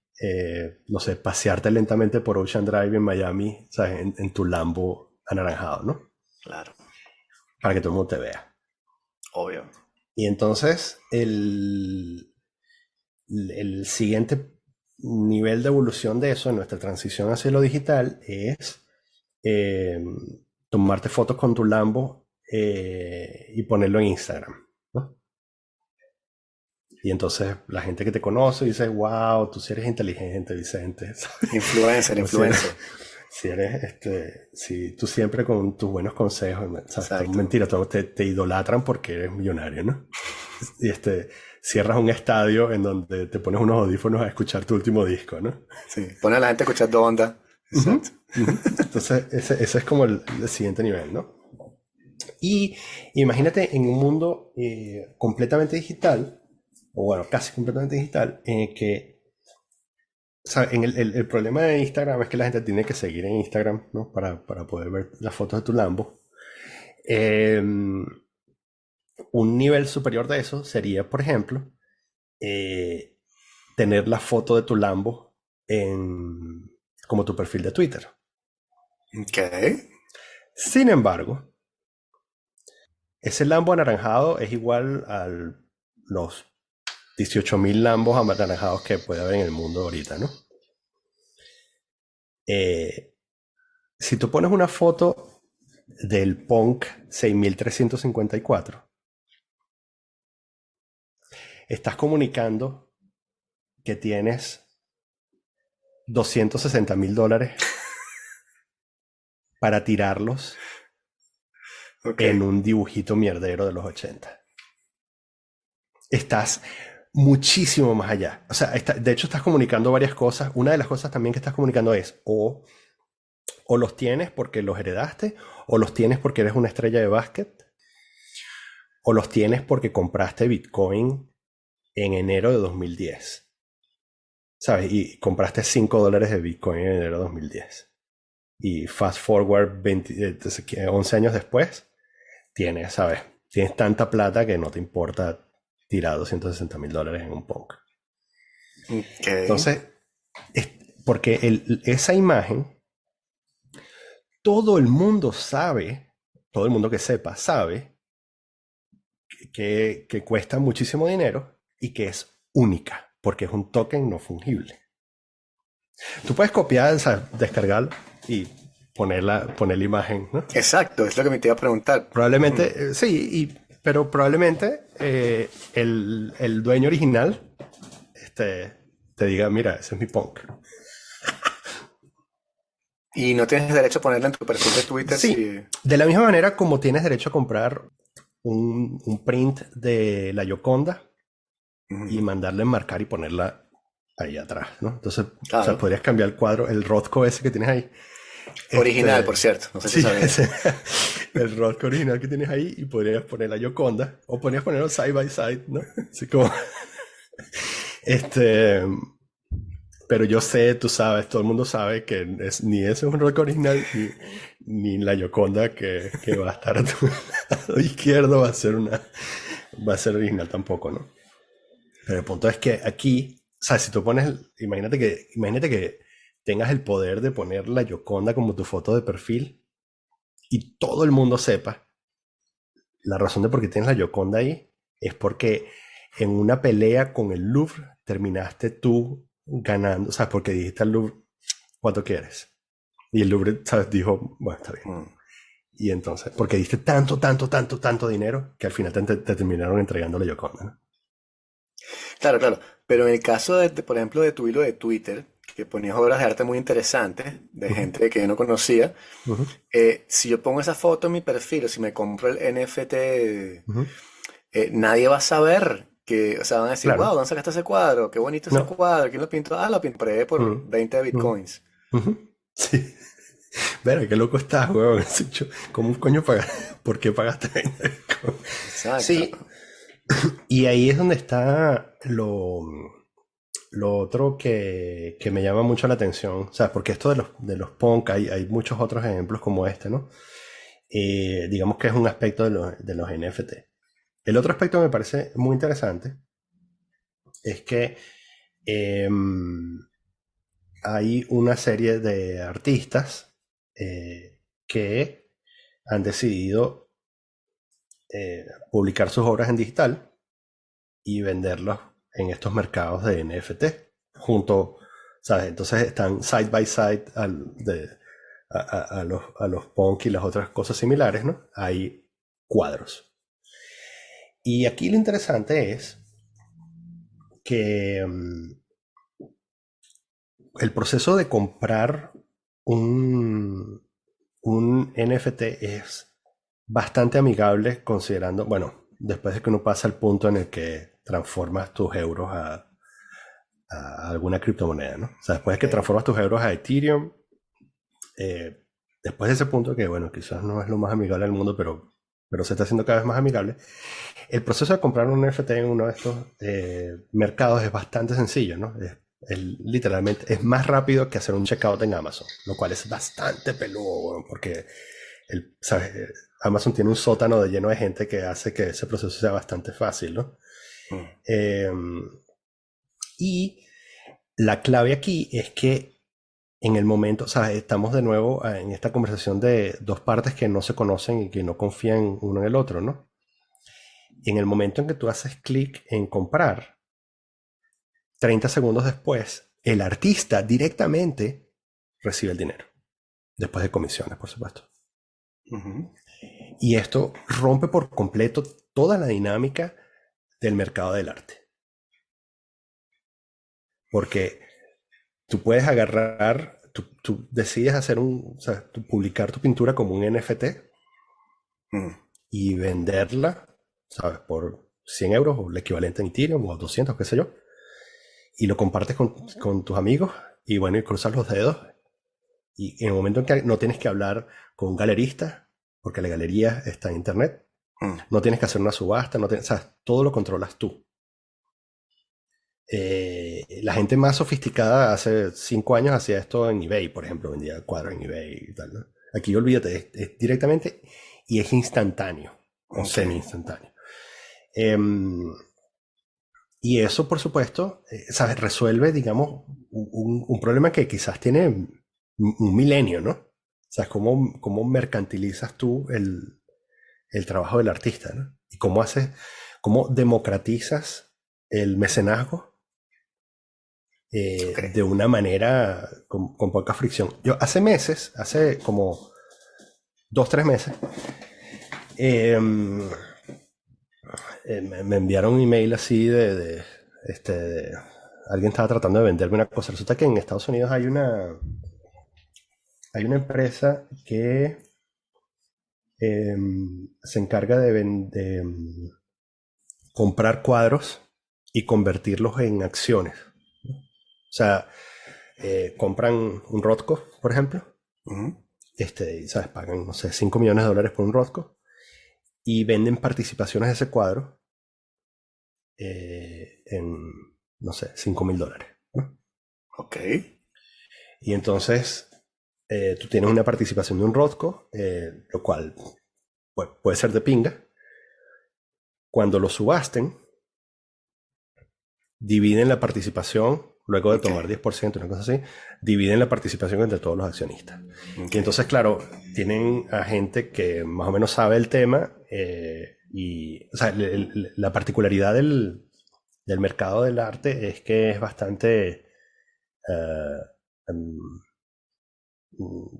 no sé, pasearte lentamente por Ocean Drive en Miami, ¿sabes? En tu Lambo anaranjado, ¿no? Claro. Para que todo el mundo te vea. Obvio. Y entonces el siguiente nivel de evolución de eso, en nuestra transición hacia lo digital, es eh, tomarte fotos con tu Lambo y ponerlo en Instagram, ¿no? Y entonces la gente que te conoce dice, wow, tú sí eres inteligente, Vicente. Influencer, O sea, influencer. si tú siempre con tus buenos consejos, ¿sabes? Exacto. Mentira, te idolatran porque eres millonario, ¿no? Y cierras un estadio en donde te pones unos audífonos a escuchar tu último disco, ¿no? Sí. Pone a la gente escuchando onda. Ujú, Exacto. ujú. Entonces, ese es como el siguiente nivel, ¿no? Y imagínate en un mundo completamente digital, o bueno, casi completamente digital, o sea, el problema de Instagram es que la gente tiene que seguir en Instagram, ¿no? Para poder ver las fotos de tu Lambo. Eh, un nivel superior de eso sería, por ejemplo, eh, tener la foto de tu Lambo como tu perfil de Twitter. Ok. Sin embargo, ese Lambo anaranjado es igual a los 18.000 Lambos anaranjados que puede haber en el mundo ahorita, ¿no? Si tú pones una foto del Punk 6354, estás comunicando que tienes $260.000 para tirarlos Ok. en un dibujito mierdero de los 80. Estás muchísimo más allá. O sea, de hecho estás comunicando varias cosas. Una de las cosas también que estás comunicando es o los tienes porque los heredaste, o los tienes porque eres una estrella de básquet, o los tienes porque compraste Bitcoin en enero de 2010. ¿Sabes? Y compraste $5 de Bitcoin en enero de 2010. Y fast forward 11 años después, ¿sabes? Tienes tanta plata que no te importa tirar $260.000 en un punk. Ok. Entonces, porque esa imagen, todo el mundo sabe, todo el mundo que sepa, sabe que cuesta muchísimo dinero y que es única, porque es un token no fungible. Tú puedes copiar, ¿sabes? Descargarlo y poner la imagen, ¿no? Exacto, es lo que me te iba a preguntar. Ujú. Probablemente, sí, pero probablemente el dueño original te diga, mira, ese es mi punk. Y no tienes derecho a ponerla en tu perfil de Twitter Sí, si... de la misma manera como tienes derecho a comprar un print de la Gioconda y Ujú. mandarla a enmarcar y ponerla ahí atrás, ¿no? Entonces, o sea, Claro. podrías cambiar el cuadro, el Rothko ese que tienes ahí. Original, por cierto. No sé si Sí, sabías. el Rothko original que tienes ahí y podrías poner la Gioconda o podrías ponerlo side by side, ¿no? Así como, este, pero yo sé, tú sabes, todo el mundo sabe que ni ese es un Rothko original ni la Gioconda que va a estar a tu lado izquierdo va a ser original tampoco, ¿no? Pero el punto es que aquí, o sea, si tú pones, imagínate que tengas el poder de poner la Gioconda como tu foto de perfil y todo el mundo sepa la razón de por qué tienes la Gioconda ahí es porque en una pelea con el Louvre terminaste tú ganando, ¿sabes? Porque dijiste al Louvre, ¿cuánto quieres? Y el Louvre, ¿sabes? Dijo, bueno, está bien. Mm. Y entonces, porque diste tanto dinero que al final te terminaron entregando la Gioconda, ¿no? Claro, claro. Pero en el caso por ejemplo, de tu hilo de Twitter, que ponías obras de arte muy interesantes de Ujú, gente que yo no conocía, ujú, si yo pongo esa foto en mi perfil o si me compro el NFT, ujú. nadie va a saber que, o sea, van a decir, wow, Claro. ¿dónde sacaste ese cuadro? Qué bonito ese No. cuadro. ¿Quién lo pintó? Ah, lo pinté por Ujú, 20 ujú, bitcoins. ujú. Sí. Verga, qué loco estás, weón. ¿Cómo un coño pagas? ¿Por qué pagaste 20 Bitcoin? Exacto. Sí, y ahí es donde está lo otro que me llama mucho la atención. ¿Sabes? Porque esto de los punk, hay muchos otros ejemplos como este, ¿no? Digamos que es un aspecto de los NFT. El otro aspecto que me parece muy interesante es que em, hay una serie de artistas que han decidido publicar sus obras en digital y venderlos en estos mercados de NFT junto, ¿sabes? Entonces están side by side a los punk y las otras cosas similares, ¿no? Hay cuadros. Y aquí lo interesante es que el proceso de comprar un, un NFT es bastante amigable considerando, bueno, después de que uno pasa al punto en el que transformas tus euros a alguna criptomoneda, ¿no? O sea, después de que Ok. transformas tus euros a Ethereum, después de ese punto que, bueno, quizás no es lo más amigable del mundo, pero se está haciendo cada vez más amigable, el proceso de comprar un NFT en uno de estos mercados es bastante sencillo, ¿no? Literalmente es más rápido que hacer un checkout en Amazon, lo cual es bastante peludo, weón, porque ¿sabes? Amazon tiene un sótano lleno de gente que hace que ese proceso sea bastante fácil, ¿no? Mm. Eh, y la clave aquí es que en el momento, o sea, estamos de nuevo en esta conversación de dos partes que no se conocen y que no confían uno en el otro, ¿no? Y en el momento en que tú haces clic en comprar, 30 segundos después, el artista directamente recibe el dinero, después de comisiones, por supuesto. Ujú. Y esto rompe por completo toda la dinámica del mercado del arte. Porque tú puedes agarrar, tú decides hacer o sea, publicar tu pintura como un NFT Mm. y venderla, ¿sabes? Por 100 euros o el equivalente en Ethereum o 200, qué sé yo. Y lo compartes con tus amigos y bueno, y cruzas los dedos. Y en el momento en que no tienes que hablar con un galerista, porque la galería está en internet, Mm. no tienes que hacer una subasta, o sea, todo lo controlas tú. La gente más sofisticada hace 5 años hacía esto en eBay, por ejemplo, vendía cuadros en eBay y tal, ¿no? Aquí olvídate, es directamente y es instantáneo o Ok. semi instantáneo. Em, y eso, por supuesto, ¿sabes? Resuelve, digamos, un problema que quizás tiene un milenio, ¿no? O sea, cómo mercantilizas tú el trabajo del artista, ¿no? Y cómo democratizas el mecenazgo Ok. de una manera con poca fricción. Yo hace meses, hace como 2, 3 meses, eh, me enviaron un email así alguien estaba tratando de venderme una cosa. Resulta que en Estados Unidos hay una empresa que se encarga de comprar cuadros y convertirlos en acciones. O sea, compran un Rothko, por ejemplo, Ujú. ¿sabes? Pagan, no sé, 5 millones de dólares por un Rothko y venden participaciones de ese cuadro en, no sé, 5.000 dólares, ¿no? Ok. Y entonces tú tienes una participación de un Rothko, lo cual puede ser de pinga. Cuando lo subasten, dividen la participación, luego de Ok. tomar 10%, una cosa así, dividen la participación entre todos los accionistas. Ok. Y entonces, claro, tienen a gente que más o menos sabe el tema y, o sea, la particularidad del mercado del arte es que es bastante, eh, em,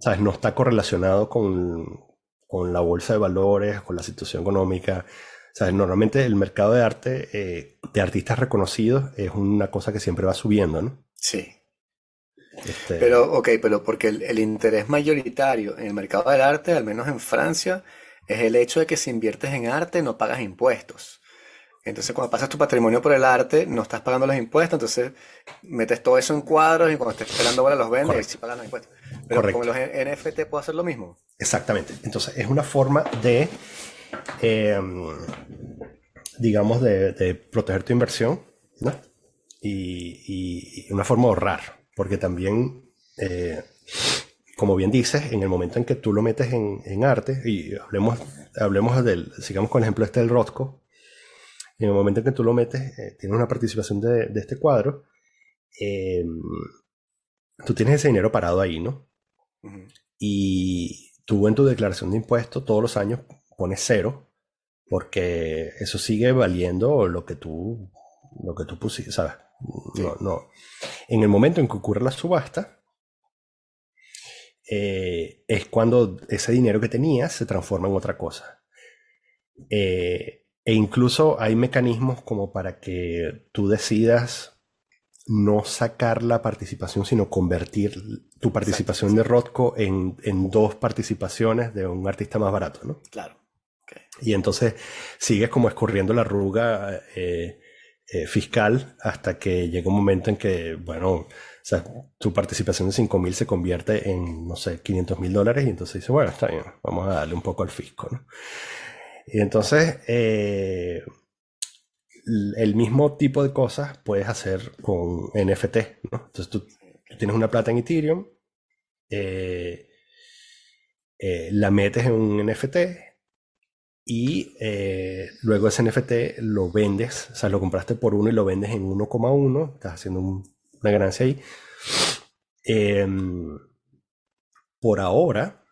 ¿sabes? No está correlacionado con la bolsa de valores, con la situación económica. ¿Sabes? Normalmente el mercado de arte, de artistas reconocidos, es una cosa que siempre va subiendo, ¿no? Sí. Este, Pero, ok, pero porque el interés mayoritario en el mercado del arte, al menos en Francia, es el hecho de que si inviertes en arte no pagas impuestos. Entonces, cuando pasas tu patrimonio por el arte, no estás pagando los impuestos, entonces metes todo eso en cuadros y cuando estés pelando bola los vendes y sí correcto, pagas los impuestos. Pero con correcto, los NFT puedo hacer lo mismo. exactamente. Entonces es una forma de, eh, digamos, de proteger tu inversión, ¿no? Y una forma de ahorrar, porque también, como bien dices, en el momento en que tú lo metes en arte, y hablemos sigamos con el ejemplo este del Rothko, en el momento en que tú lo metes, tienes una participación de este cuadro, eh, tú tienes ese dinero parado ahí, ¿no? Ujú. Y tú en tu declaración de impuestos todos los años pones cero, porque eso sigue valiendo lo que tú pusiste, ¿sabes? No, Sí, no. En el momento en que ocurre la subasta, es cuando ese dinero que tenías se transforma en otra cosa. E incluso hay mecanismos como para que tú decidas no sacar la participación, sino convertir tu exacto, participación de exacto. Rothko en dos participaciones de un artista más barato, ¿no? Claro. Ok. Y entonces sigues como escurriendo la arruga fiscal hasta que llega un momento en que, bueno, o sea, tu participación de 5.000 se convierte en, no sé, $500.000 y entonces dice, bueno, está bien, vamos a darle un poco al fisco, ¿no? Y entonces, el mismo tipo de cosas puedes hacer con NFT, ¿no? Entonces Sí, tú ok. tienes una plata en Ethereum, eh, la metes en un NFT y luego ese NFT lo vendes, o sea, lo compraste por uno y lo vendes en 1,1, estás haciendo una ganancia ahí. Em, por ahora,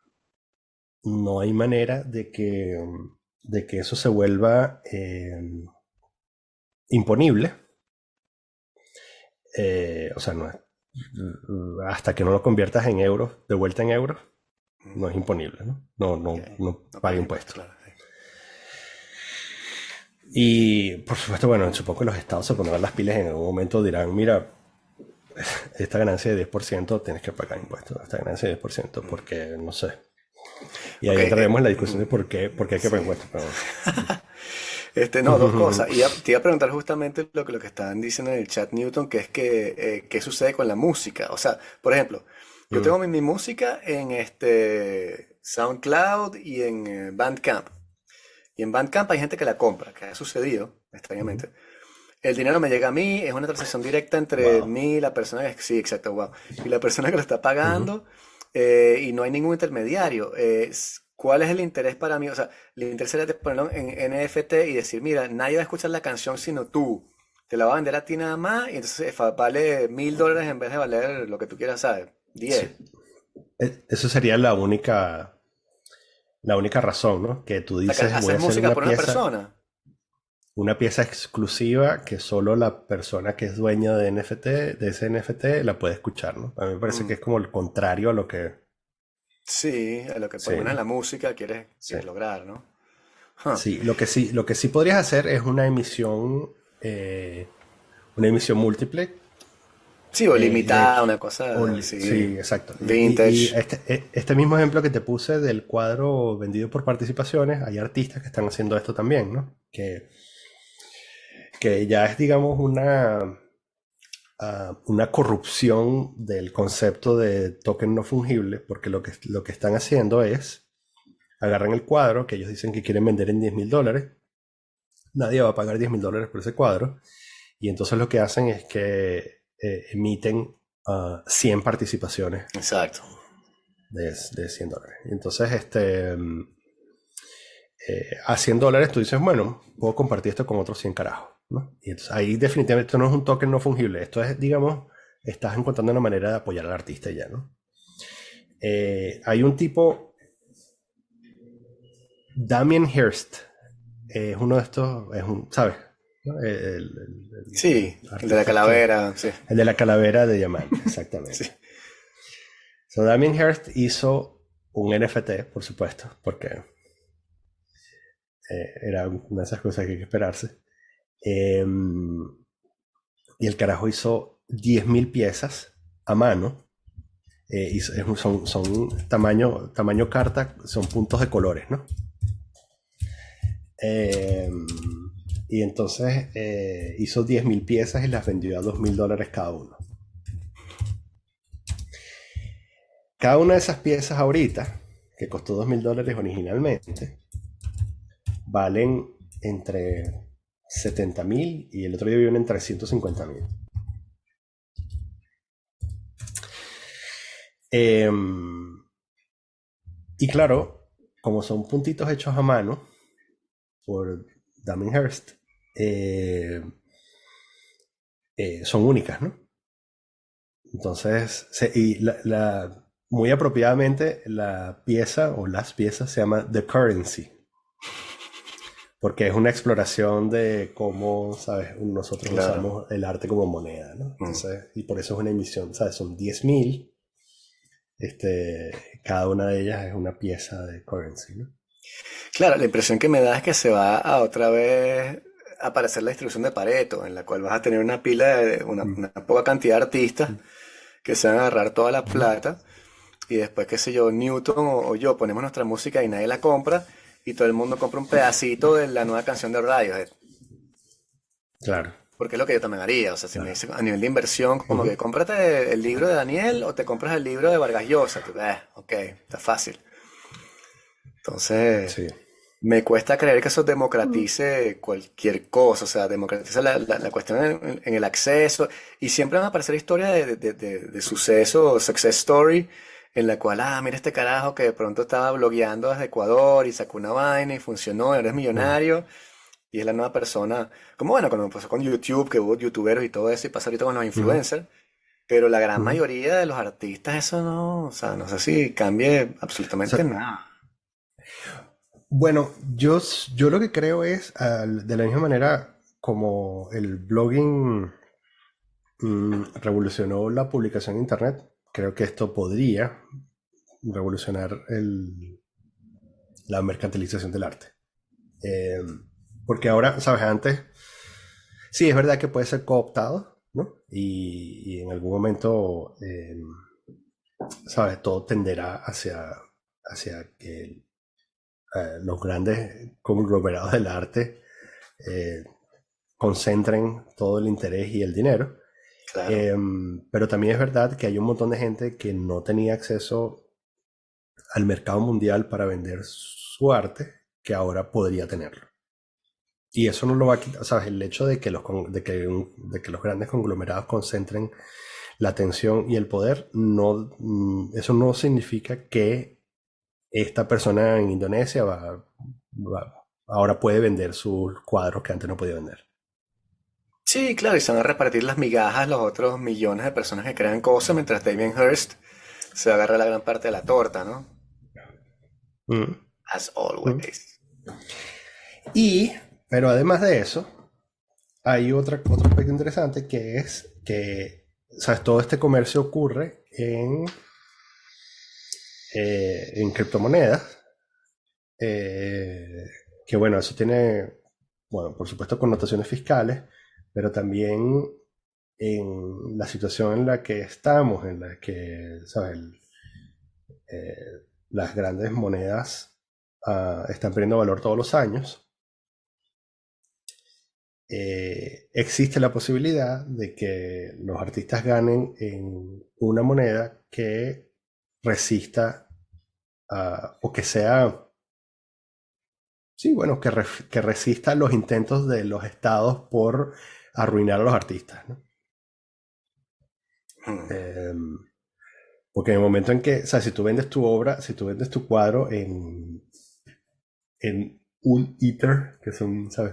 no hay manera de que eso se vuelva imponible. O sea, no es, hasta que no lo conviertas en euros, de vuelta en euros, Mm, no es imponible, ¿no? No, ok. no, no No paga pagas impuestos, impuestos. claro. Sí. Y por supuesto, bueno, supongo que los estados se pondrán las pilas y en algún momento dirán, mira, esta ganancia de 10% tienes que pagar impuestos, esta ganancia de 10%, Mm. porque no sé. Y Ok, ahí entraremos en la discusión ujú, de por qué hay que pagar sí. impuestos. Pero No, dos cosas. Te iba a preguntar justamente lo que estaban diciendo en el chat Newton, que es que qué sucede con la música. O sea, por ejemplo, yo mm, tengo mi música en este SoundCloud y en Bandcamp. Y en Bandcamp hay gente que la compra, que ha sucedido, mm, extrañamente. El dinero me llega a mí, es una transacción directa entre wow. mí y la persona que, sí, exacto, wow, y la persona que lo está Ujú. pagando, y no hay ningún intermediario. ¿Cuál es el interés para mí? O sea, el interés sería de ponerlo en NFT y decir, mira, nadie va a escuchar la canción sino tú. Te la va a vender a ti nada más y entonces vale $1.000 en vez de valer lo que tú quieras, ¿sabes? Sí. 10. Eso sería la única razón, ¿no? Que tú O sea, que dices, voy haces a hacer música por una persona. una pieza exclusiva que solo la persona que es dueña de NFT, de ese NFT, la puede escuchar, ¿no? A mí me parece que Mm, es como el contrario a lo que... sí, a lo que por lo Sí, menos en ¿no? la música Sí. quieres lograr, ¿no? Huh. Sí, lo que sí podrías hacer es una emisión múltiple. Sí, o De limitada, hecho, una cosa así, sí, exacto. Y vintage. este mismo ejemplo que te puse del cuadro vendido por participaciones, hay artistas que están haciendo esto también, ¿no? Que ya es, digamos, una corrupción del concepto de token no fungible, porque lo que están haciendo es, agarran el cuadro que ellos dicen que quieren vender en $10.000, nadie va a pagar $10.000 por ese cuadro, y entonces lo que hacen es que emiten 100 participaciones Exacto. de $100. Y entonces, a $100 tú dices, bueno, puedo compartir esto con otros 100 carajos, ¿no? Y entonces ahí definitivamente esto no es un token no fungible, esto es, digamos, estás encontrando una manera de apoyar al artista ya, ¿no? Hay un tipo, Damien Hirst, es uno de estos, ¿sabes? ¿no? Sí, El el de la artista calavera, sí, el de la calavera de diamante, exactamente. sí. So, Damien Hirst hizo un NFT, por supuesto, porque era una de esas cosas que hay que esperarse. Eh, y el carajo hizo 10.000 piezas a mano. Son tamaño carta, son puntos de colores, ¿no? Eh, y entonces hizo 10.000 piezas y las vendió a $2.000 cada uno. Cada una de esas piezas ahorita, que costó $2.000 originalmente, valen entre 70.000 y el otro día vi una en 350.000. Eh, y claro, como son puntitos hechos a mano por Damien Hirst, eh, son únicas, ¿no? Entonces, muy apropiadamente, la pieza o las piezas se llama The Currency, porque es una exploración de cómo, ¿sabes? Nosotros Claro. usamos el arte como moneda, ¿no? Mm. Entonces, y por eso es una emisión, ¿sabes? Son 10.000, cada una de ellas es una pieza de currency, ¿no? Claro, la impresión que me da es que se va a otra vez aparecer la distribución de Pareto, en la cual vas a tener una pila de Mm, una poca cantidad de artistas mm, que se van a agarrar toda la mm. plata y después, qué sé yo, Newton o yo ponemos nuestra música y nadie la compra y todo el mundo compra un pedacito de la nueva canción de Radiohead. Claro, Porque es lo que yo también haría. O sea, si me claro. dicen a nivel de inversión, como Ujú. que cómprate el libro de Daniel o te compras el libro de Vargas Llosa. Tú, ok, está fácil. Entonces, Sí. me cuesta creer que eso Mm. democratice cualquier cosa. O sea, democratiza la cuestión en el acceso. Y siempre van a aparecer historias de suceso, success story, en la cual, mira este carajo que de pronto estaba blogueando desde Ecuador y sacó una vaina y funcionó, y ahora es Mm. millonario. Y es la nueva persona, como bueno, cuando pasó con YouTube, que hubo youtuberos y todo eso, y pasa ahorita con los Ujú. influencers, pero la gran Ujú. mayoría de los artistas, eso no, o sea, no sé si cambie O sea, absolutamente nada. bueno, yo lo que creo es, de la misma manera como el blogging revolucionó la publicación en Internet, creo que esto podría revolucionar la mercantilización del arte. Eh, Porque ahora, ¿sabes? Antes, sí, es verdad que puede ser cooptado, ¿no? Y en algún momento, ¿sabes? Todo tenderá hacia que los grandes conglomerados del arte eh, concentren todo el interés y el dinero. Claro. Pero también es verdad que hay un montón de gente que no tenía acceso al mercado mundial para vender su arte, que ahora podría tenerlo. Y eso no lo va a quitar, ¿sabes? El hecho de que de que los grandes conglomerados concentren la atención y el poder, no, eso no significa que esta persona en Indonesia ahora puede vender sus cuadros que antes no podía vender. Sí, claro, y se van a repartir las migajas los otros millones de personas que crean cosas, mientras Damien Hirst se agarra la gran parte de la torta, ¿no? Mm, As mm. always. Y, pero además de eso, hay otro aspecto interesante que es que, ¿sabes? Todo este comercio ocurre en criptomonedas, eh, que bueno, eso tiene, bueno, por supuesto connotaciones fiscales, pero también en la situación en la que estamos, en la que, ¿sabes? Las grandes monedas están perdiendo valor todos los años. Existe la posibilidad de que los artistas ganen en una moneda que resista o que sea, sí, bueno, que resista los intentos de los estados por arruinar a los artistas, ¿no? Hmm. Em, Porque en el momento en que, o sea, si tú vendes tu obra, si tú vendes tu cuadro en un Ether, que son, ¿sabes?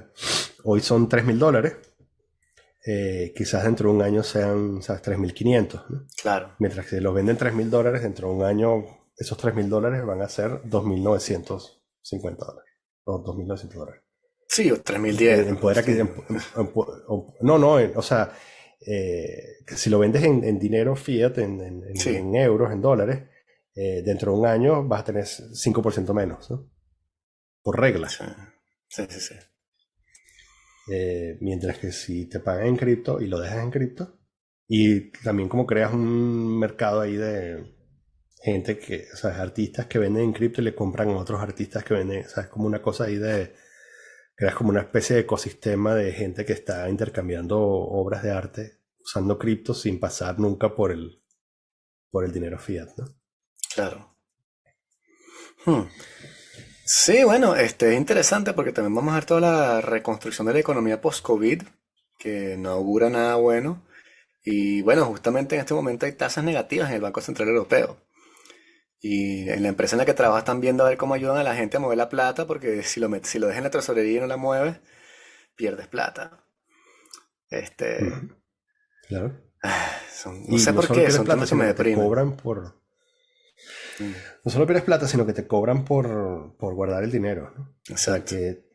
Hoy son $3.000, quizás dentro de un año sean, ¿sabes? 3.500, ¿no? Claro. Mientras que si los venden $3.000, dentro de un año esos $3.000 van a ser $2.950 o $2.900. Sí, o 3010, en ¿no? poder Sí, no, no, o sea, si lo vendes en dinero fiat, sí, en euros, en dólares, dentro de un año vas a tener 5% menos, ¿no? Por regla. sí, sí, sí, sí. Mientras que si te pagan en cripto y lo dejas en cripto, y también como creas un mercado ahí de gente que, o sea, artistas que venden en cripto y le compran a otros artistas que venden, o sea, es como una cosa ahí de, creas como una especie de ecosistema de gente que está intercambiando obras de arte usando cripto sin pasar nunca por el dinero fiat, ¿no? Claro. Hmm. Sí, bueno, es interesante porque también vamos a ver toda la reconstrucción de la economía post-COVID, que no augura nada bueno. Y bueno, justamente en este momento hay tasas negativas en el Banco Central Europeo. Y en la empresa en la que trabajas están viendo a ver cómo ayudan a la gente a mover la plata, porque si lo dejas en la tesorería y no la mueves, pierdes plata. Este, Ujú, claro. no Y sé no por solo qué, pierdes son plata, temas que me sino que te deprimen. cobran por... Mm, No solo pierdes plata, sino que te cobran por guardar el dinero, ¿no? O sea exacto. que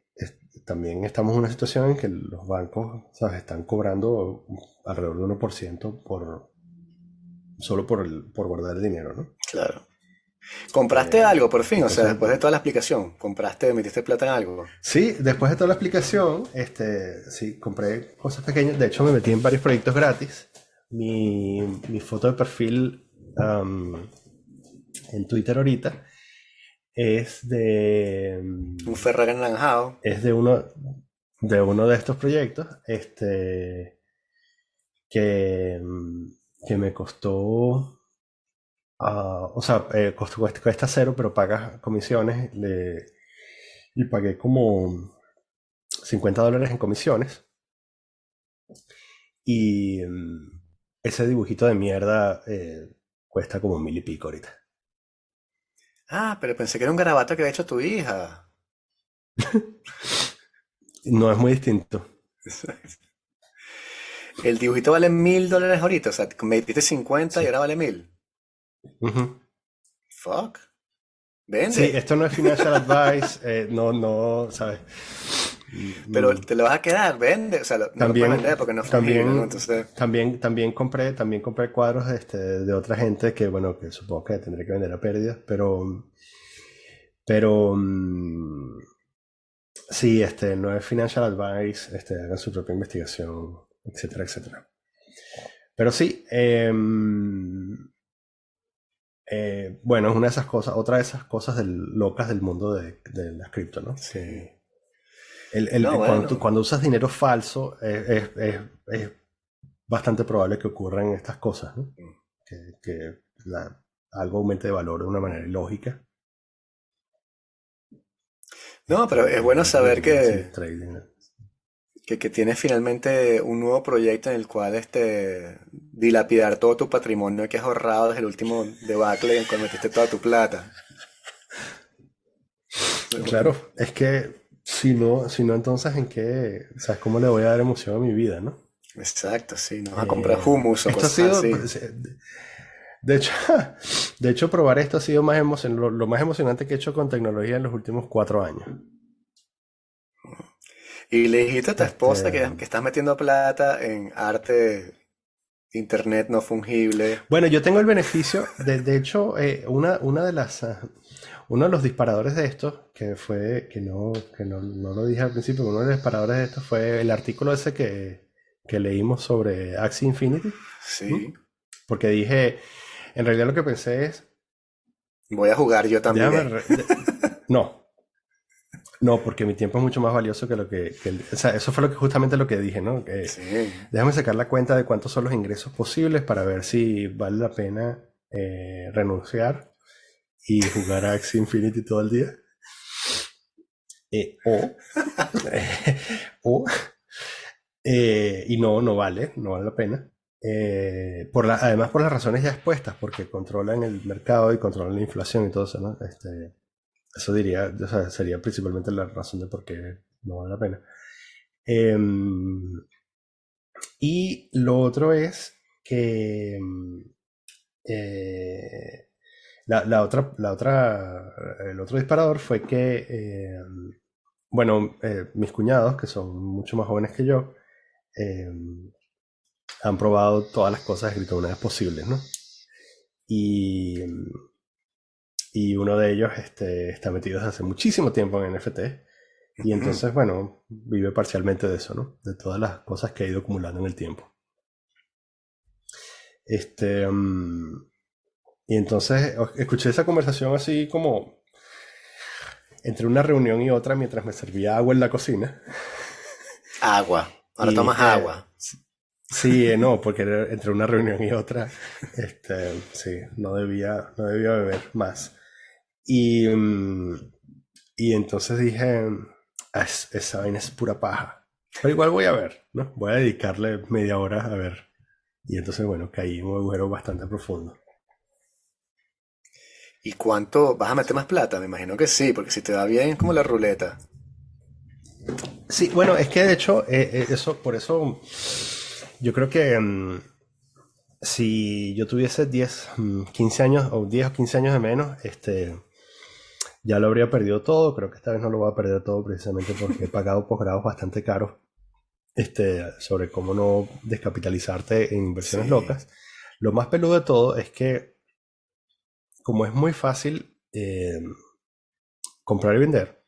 también estamos en una situación en que los bancos, ¿sabes? Están cobrando alrededor de 1% solo por guardar el dinero, ¿no? Claro. ¿Compraste Eh, algo por fin? O sea, entonces, después de toda la explicación, ¿compraste, metiste plata en algo? sí, después de toda la explicación, sí, compré cosas pequeñas. De hecho, me metí en varios proyectos gratis. Mi foto de perfil en Twitter ahorita es de, Un Ferrari anaranjado. es de uno de estos proyectos, que, que me costó, o sea, cuesta cero, pero pagas comisiones, y pagué como $50 en comisiones. Y ese dibujito de mierda cuesta como 1.000 y pico ahorita. Ah, pero pensé que era un garabato que había hecho tu hija. No es muy distinto. El dibujito vale $1000 ahorita. O sea, metiste 50 y Sí. ahora vale 1000. Ujú. Fuck. Sí, Vende. esto no es financial advice, no, no, ¿sabes? Pero Mm, te lo vas a quedar, vende. O sea, no lo puedes vender También, porque no es fungible, ¿no? también, Entonces, también compré cuadros de otra gente que, bueno, que supongo que tendré que vender a pérdidas, pero sí, no es financial advice, hagan su propia investigación, etcétera, etcétera. Pero sí, bueno, es una de esas cosas, otra de esas cosas locas del mundo de las cripto, ¿no? sí. No, Cuando, bueno. cuando usas dinero falso, es bastante probable que ocurran estas cosas, ¿no? Que algo aumente de valor de una manera ilógica. No, pero es bueno Gente que saber tiene así trading, ¿no? que tienes finalmente un nuevo proyecto en el cual dilapidar todo tu patrimonio que has ahorrado desde el último debacle en el cual metiste toda tu plata. Claro, es que si no, entonces ¿en qué? ¿Sabes cómo le voy a dar emoción a mi vida, no? Exacto, sí. No vas a comprar hummus o Esto ha cosas sido, así. pues, de hecho, de hecho, probar esto ha sido lo más emocionante que he hecho con tecnología en los últimos 4 años. Y le dijiste a tu esposa Este, que estás metiendo plata en arte, internet no fungible. bueno, yo tengo el beneficio, de hecho, uno de los disparadores de esto, que no lo dije al principio, uno de los disparadores de esto fue el artículo ese que leímos sobre Axie Infinity. ¿Mm? Sí. Porque dije, en realidad lo que pensé es, Voy a jugar yo déjame, también. no, no, porque mi tiempo es mucho más valioso que o sea, eso fue justamente lo que dije, ¿no? Sí. Déjame sacar la cuenta de cuántos son los ingresos posibles para ver si vale la pena renunciar y jugar a Axie Infinity todo el día. O, o y no vale la pena. Además por las razones ya expuestas, porque controlan el mercado y controlan la inflación y todo eso, ¿no? Eso diría, o sea, sería principalmente la razón de por qué no vale la pena. Em, y lo otro es que eh, el otro disparador fue que bueno, mis cuñados, que son mucho más jóvenes que yo, eh, han probado todas las cosas de criptomonedas posibles, ¿no? Y, y uno de ellos está metido desde hace muchísimo tiempo en NFT. Y Ujú. entonces, bueno, vive parcialmente de eso, ¿no? De todas las cosas que ha ido acumulando en el tiempo. Este, mm, y entonces escuché esa conversación así como entre una reunión y otra mientras me servía agua en la cocina. Agua. Ahora Y tomas dije, agua. sí, no, porque era entre una reunión y otra, sí, no debía beber más. Y, y entonces dije, "Ah, esa vaina es pura paja. Pero igual voy a ver, ¿no? Voy a dedicarle media hora a ver. Y entonces, bueno, caí en un agujero bastante profundo. ¿Y cuánto? ¿Vas a meter más plata? Me imagino que sí, porque si te va bien es como la ruleta. Sí, bueno, es que de hecho, por eso, yo creo que si yo tuviese 10 15 años, o 10 o 15 años de menos, ya lo habría perdido todo. Creo que esta vez no lo voy a perder todo precisamente porque he pagado posgrados bastante caros, sobre cómo no descapitalizarte en inversiones Sí, locas. Lo más peludo de todo es que, como es muy fácil comprar y vender,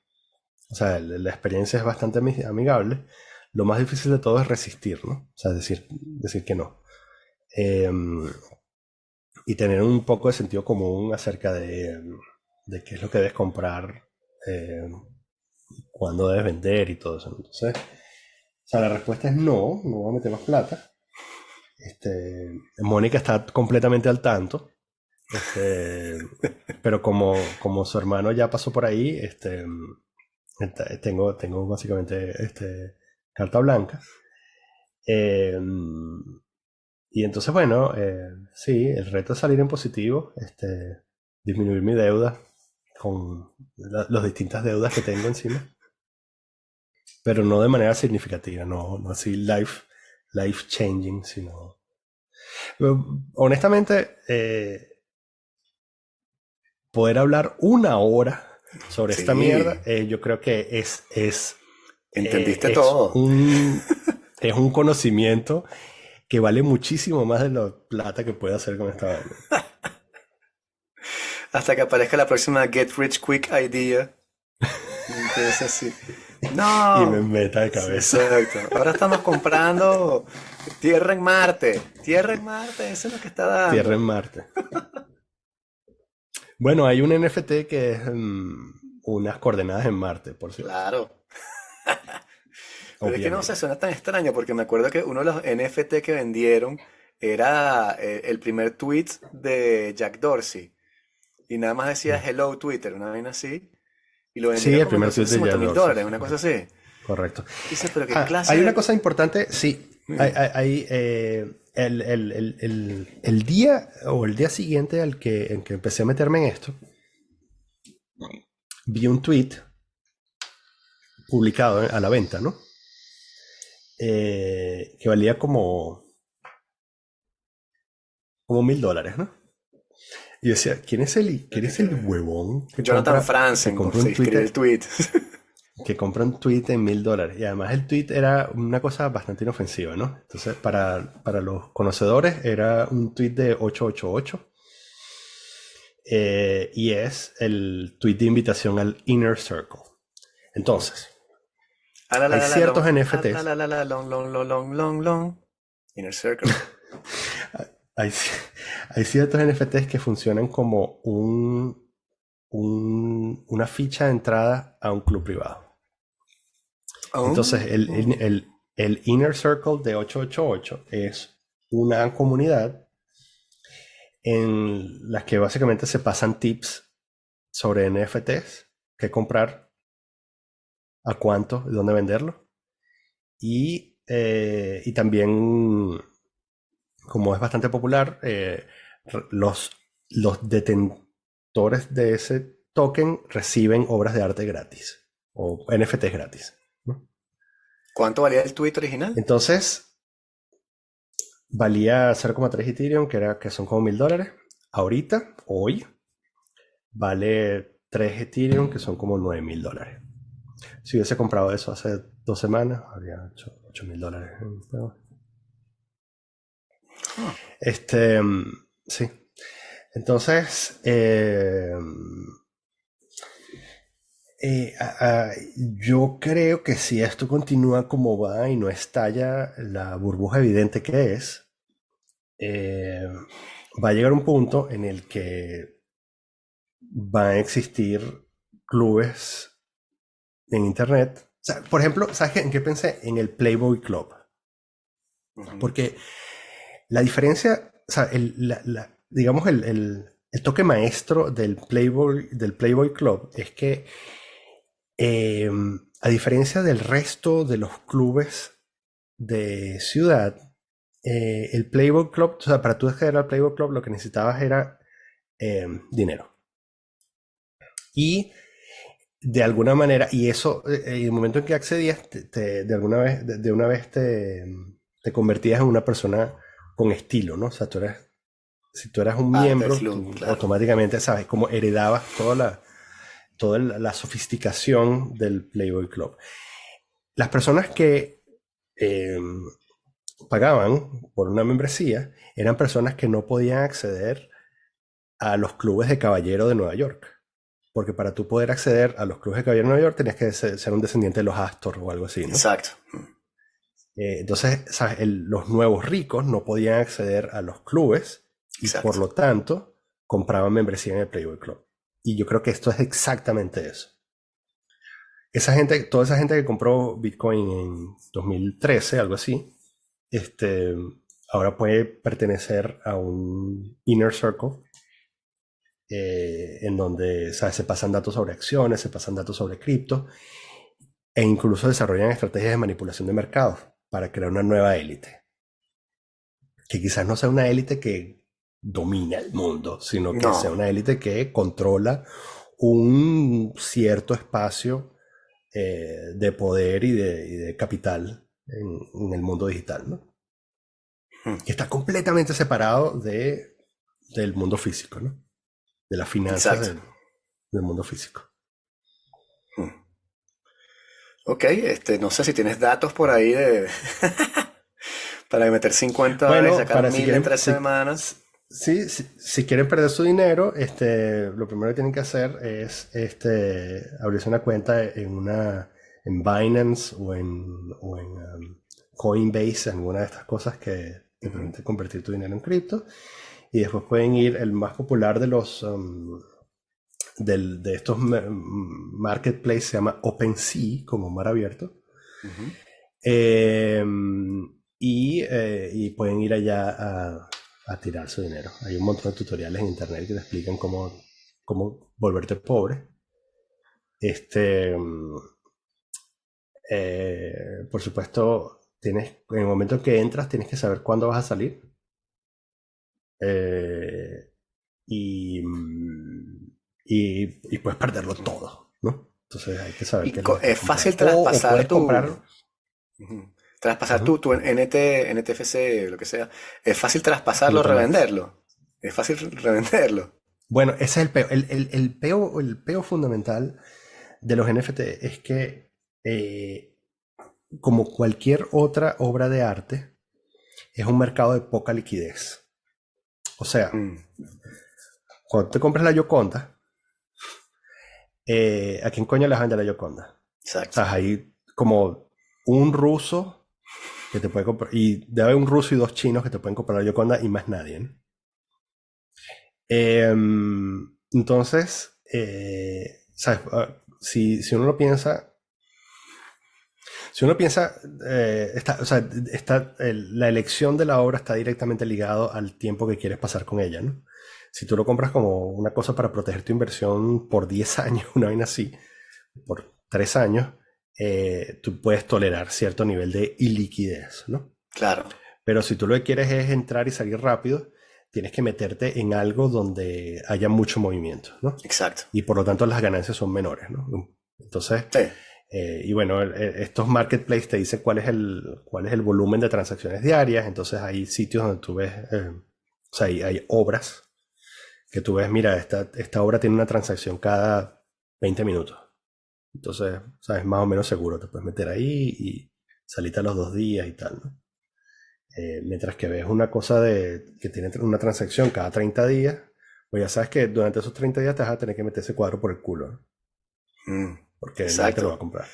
o sea, la experiencia es bastante amigable. Lo más difícil de todo es resistir, ¿no? O sea, decir que no. Eh, y tener un poco de sentido común acerca de qué es lo que debes comprar, eh, cuándo debes vender y todo eso. Entonces, o sea, la respuesta es no, no voy a meter más plata. Mónica está completamente al tanto. Este, pero como su hermano ya pasó por ahí, tengo básicamente carta blanca. Eh, y entonces, bueno, sí, el reto es salir en positivo, disminuir mi deuda con las distintas deudas que tengo encima, pero no de manera significativa, no así life changing, sino... Honestamente, poder hablar una hora sobre esta mierda, sí. yo creo que Entendiste es todo. es un conocimiento que vale muchísimo más de la plata que puede hacer con esta vaina. Hasta que aparezca la próxima Get Rich Quick idea. Y empieza así. Y me No. meta de Sí, cabeza. exacto. Ahora estamos comprando tierra en Marte. Tierra en Marte, eso es lo que está Tierra en dando. Marte. Bueno, hay un NFT que es unas coordenadas en Marte, por cierto. Claro. Pero es que no sé, Obviamente. suena tan extraño porque me acuerdo que uno de los NFT que vendieron era el primer tweet de Jack Dorsey. Y nada más decía Mm. Hello Twitter, una vaina así. Y lo Sí, vendieron el como en primer tweet doscientos de cincuenta Jack mil Dorsey. dólares, una cosa así. Correcto. Dice, pero qué Ah, hay una clase cosa importante, sí. de... El día o el día siguiente en que empecé a meterme en esto, vi un tweet publicado, a la venta, ¿no? Que valía como $1,000, ¿no? Y yo decía, quién es el huevón Jonathan que Franzen compra se un escribe Twitter, el tweet. que compra un tweet en $1,000? Y además el tweet era una cosa bastante inofensiva, ¿no? Entonces, para los conocedores, era un tweet de 888, y es el tweet de invitación al Inner Circle. Entonces, Ah, la, la, hay la, la, long. ciertos Ah, la, NFTs, la, la, la, long, long, long, long, long, long. Inner Circle. hay, hay ciertos NFTs que funcionan como una ficha de entrada a un club privado. Entonces, Oh. el Inner Circle de 888 es una comunidad en la que básicamente se pasan tips sobre NFTs, qué comprar, a cuánto y dónde venderlo. Y también, como es bastante popular, los, los detentores de ese token reciben obras de arte gratis o NFTs gratis, ¿no? ¿Cuánto valía el tweet original? Entonces, valía 0,3 Ethereum, que son como $1,000. Ahorita, hoy, vale 3 Ethereum, que son como $9,000. Si hubiese comprado eso hace 2 semanas, habría hecho $8.000. Ah, Este, sí. Entonces, yo creo que si esto continúa como va y no estalla la burbuja evidente que es, eh, va a llegar un punto en el que van a existir clubes en internet. O sea, por ejemplo, ¿sabes en qué pensé? En el Playboy Club. ujú. Porque la diferencia, o sea, digamos, el toque maestro del Playboy Club es que, eh, a diferencia del resto de los clubes de ciudad, el Playboy Club, o sea, para tú acceder al Playboy Club lo que necesitabas era dinero. Y de alguna manera, y eso, en el momento en que accedías, de alguna vez, de una vez te convertías en una persona con estilo, ¿no? O sea, si tú eras un Parte del miembro, club, tú claro. automáticamente, ¿sabes? Como heredabas toda la sofisticación del Playboy Club. Las personas que eh, pagaban por una membresía eran personas que no podían acceder a los clubes de caballero de Nueva York. Porque para tú poder acceder a los clubes de caballero de Nueva York tenías que ser un descendiente de los Astor o algo así, ¿no? Exacto. Entonces, ¿sabes? Los nuevos ricos no podían acceder a los clubes y por Exacto. lo tanto compraban membresía en el Playboy Club. Y yo creo que esto es exactamente eso. Esa gente, toda esa gente que compró Bitcoin en 2013, algo así, este, ahora puede pertenecer a un inner circle, en donde, ¿sabes? Se pasan datos sobre acciones, se pasan datos sobre cripto e incluso desarrollan estrategias de manipulación de mercados para crear una nueva élite. Que quizás no sea una élite que domina el mundo, sino que sea No. una élite que controla un cierto espacio de poder y de capital en el mundo digital, ¿no? Hmm. Que está completamente separado del mundo físico, ¿no? De las finanzas Exacto. del mundo físico. Hmm. Ok, no sé si tienes datos por ahí de para meter 50 y Bueno, sacar para si 1000 en quieren, 3 semanas. si quieren perder su dinero, lo primero que tienen que hacer es abrirse una cuenta en Binance o en Coinbase, alguna de estas cosas que te Ujú, permite convertir tu dinero en cripto. Y después pueden ir, el más popular de estos marketplaces se llama OpenSea, como mar abierto. ujú. Eh, y pueden ir allá a tirar su dinero. Hay un montón de tutoriales en internet que te explican cómo volverte pobre. Este, mm, por supuesto, en el momento en que entras, tienes que saber cuándo vas a salir. Eh, y puedes perderlo todo, ¿no? Entonces hay que saber Y qué es lo que estás es fácil comprando. O traspasar puedes comprar. ujú, traspasar Ujú. tu NTFC, lo que sea. Es fácil traspasarlo, Metamax. revenderlo. Es fácil revenderlo. Bueno, ese es el peo. El peo fundamental de los NFT es que, como cualquier otra obra de arte, es un mercado de poca liquidez. O sea, Mm, cuando te compras la Yoconda, ¿a quién coño le vende la Yoconda? O exacto. sea, hay como un ruso que te puede comprar, y debe haber un ruso y dos chinos que te pueden comprar la Yoconda y más nadie, ¿no? Entonces, ¿sabes? Si uno lo piensa, o sea, la elección de la obra está directamente ligado al tiempo que quieres pasar con ella, ¿no? Si tú lo compras como una cosa para proteger tu inversión por 10 años, una vaina así, por 3 años, tú puedes tolerar cierto nivel de iliquidez, ¿no? Claro. Pero si tú lo que quieres es entrar y salir rápido, tienes que meterte en algo donde haya mucho movimiento, ¿no? Exacto. Y por lo tanto las ganancias son menores, ¿no? Entonces, Sí. y bueno, estos marketplaces te dicen cuál es el volumen de transacciones diarias. Entonces hay sitios donde tú ves, o sea, hay obras que tú ves, mira, esta obra tiene una transacción cada 20 minutos. Entonces, sabes, más o menos seguro, te puedes meter ahí y salite a los 2 días y tal, ¿no? Mientras que ves una cosa que tiene una transacción cada 30 días, pues ya sabes que durante esos 30 días te vas a tener que meter ese cuadro por el culo, ¿no? Mm, Porque nadie te lo va a exacto. comprar.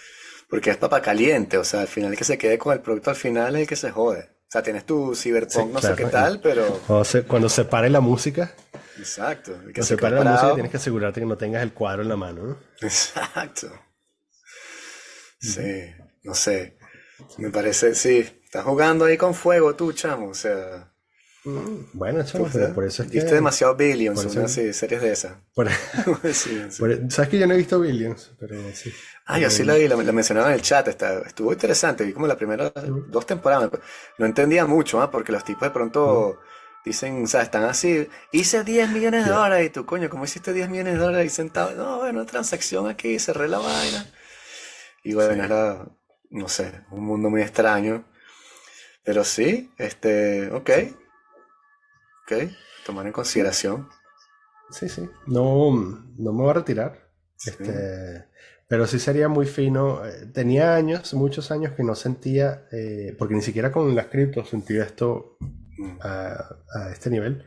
Porque es papa caliente, o sea, al final el que se quede con el producto al final es el que se jode. O sea, tienes tu Sí, Cyberpunk no sé qué claro. tal, pero Cuando se pare la música, exacto, el que cuando se se quedó pare la música parado. tienes que asegurarte que no tengas el cuadro en la mano, ¿no? Exacto. Ujú. Sí, no sé. Sí. Me parece, sí, estás jugando ahí con fuego tú, chamo. O sea, Bueno, tú chamo, pero por eso es viste que... demasiado Billions, Por eso... una series de esas. por- Sí, sí. sabes que yo no he visto Billions, pero sí. Ah, yo sí la vi, la mencionaba en el chat, estuvo interesante, vi como la primera Mm, 2 temporadas, no entendía mucho, ¿ah? Porque los tipos de mm, pronto dicen, o sea, están así, hice 10 millones de yeah, dólares, y tú, coño, ¿cómo hiciste 10 millones de dólares ahí sentado? No, bueno, transacción aquí, cerré la vaina. Y sí, bueno, no sé, un mundo muy extraño, pero sí, ok, sí. ok, tomar en Sí, consideración, sí, sí. No, no me voy a retirar. sí. Pero sí sería muy fino. Tenía años, muchos años que no sentía, porque ni siquiera con las criptos sentía esto Mm, a este nivel.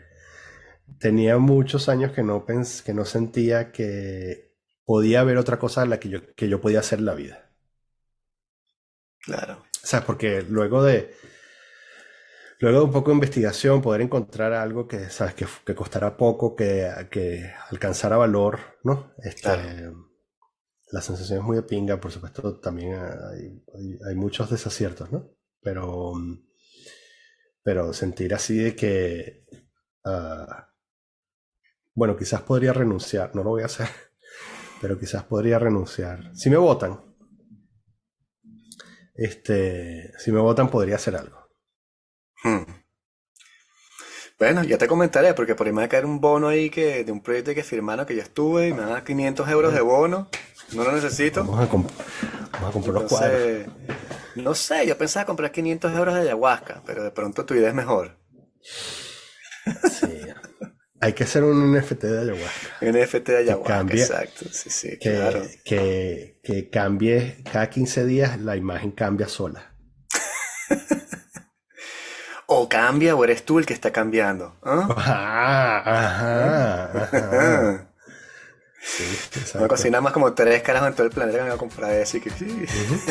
Tenía muchos años que no sentía que podía haber otra cosa en la que yo podía hacer en la vida. claro, O sea, porque luego de un poco de investigación, poder encontrar algo que, sabes, que costara poco, que alcanzara valor, ¿no? claro. La sensación es muy de pinga, por supuesto, también hay muchos desaciertos, ¿no? Pero sentir así de que, ah, bueno, quizás podría renunciar, no lo voy a hacer, pero quizás podría renunciar. Si me votan, si me votan podría hacer algo. Hmm. Bueno, ya te comentaré, porque por ahí me va a caer un bono ahí de un proyecto que firmaron que yo estuve y me van a dar 500 euros de Bueno, bono. No lo necesito. vamos a comprar los cuadros. Entonces, no sé, yo pensaba comprar 500 euros de ayahuasca, pero de pronto tu idea es mejor. Sí, hay que hacer un NFT de ayahuasca NFT de que ayahuasca, cambie, exacto. Sí, sí, claro. que cambie cada 15 días, la imagen cambia sola. O cambia o eres tú el que está cambiando. ¿Ah? Ajá, ajá, ajá. Sí, Una exacto. cocina más como 3 carajos en todo el planeta que me va a comprar eso y que... Ujú.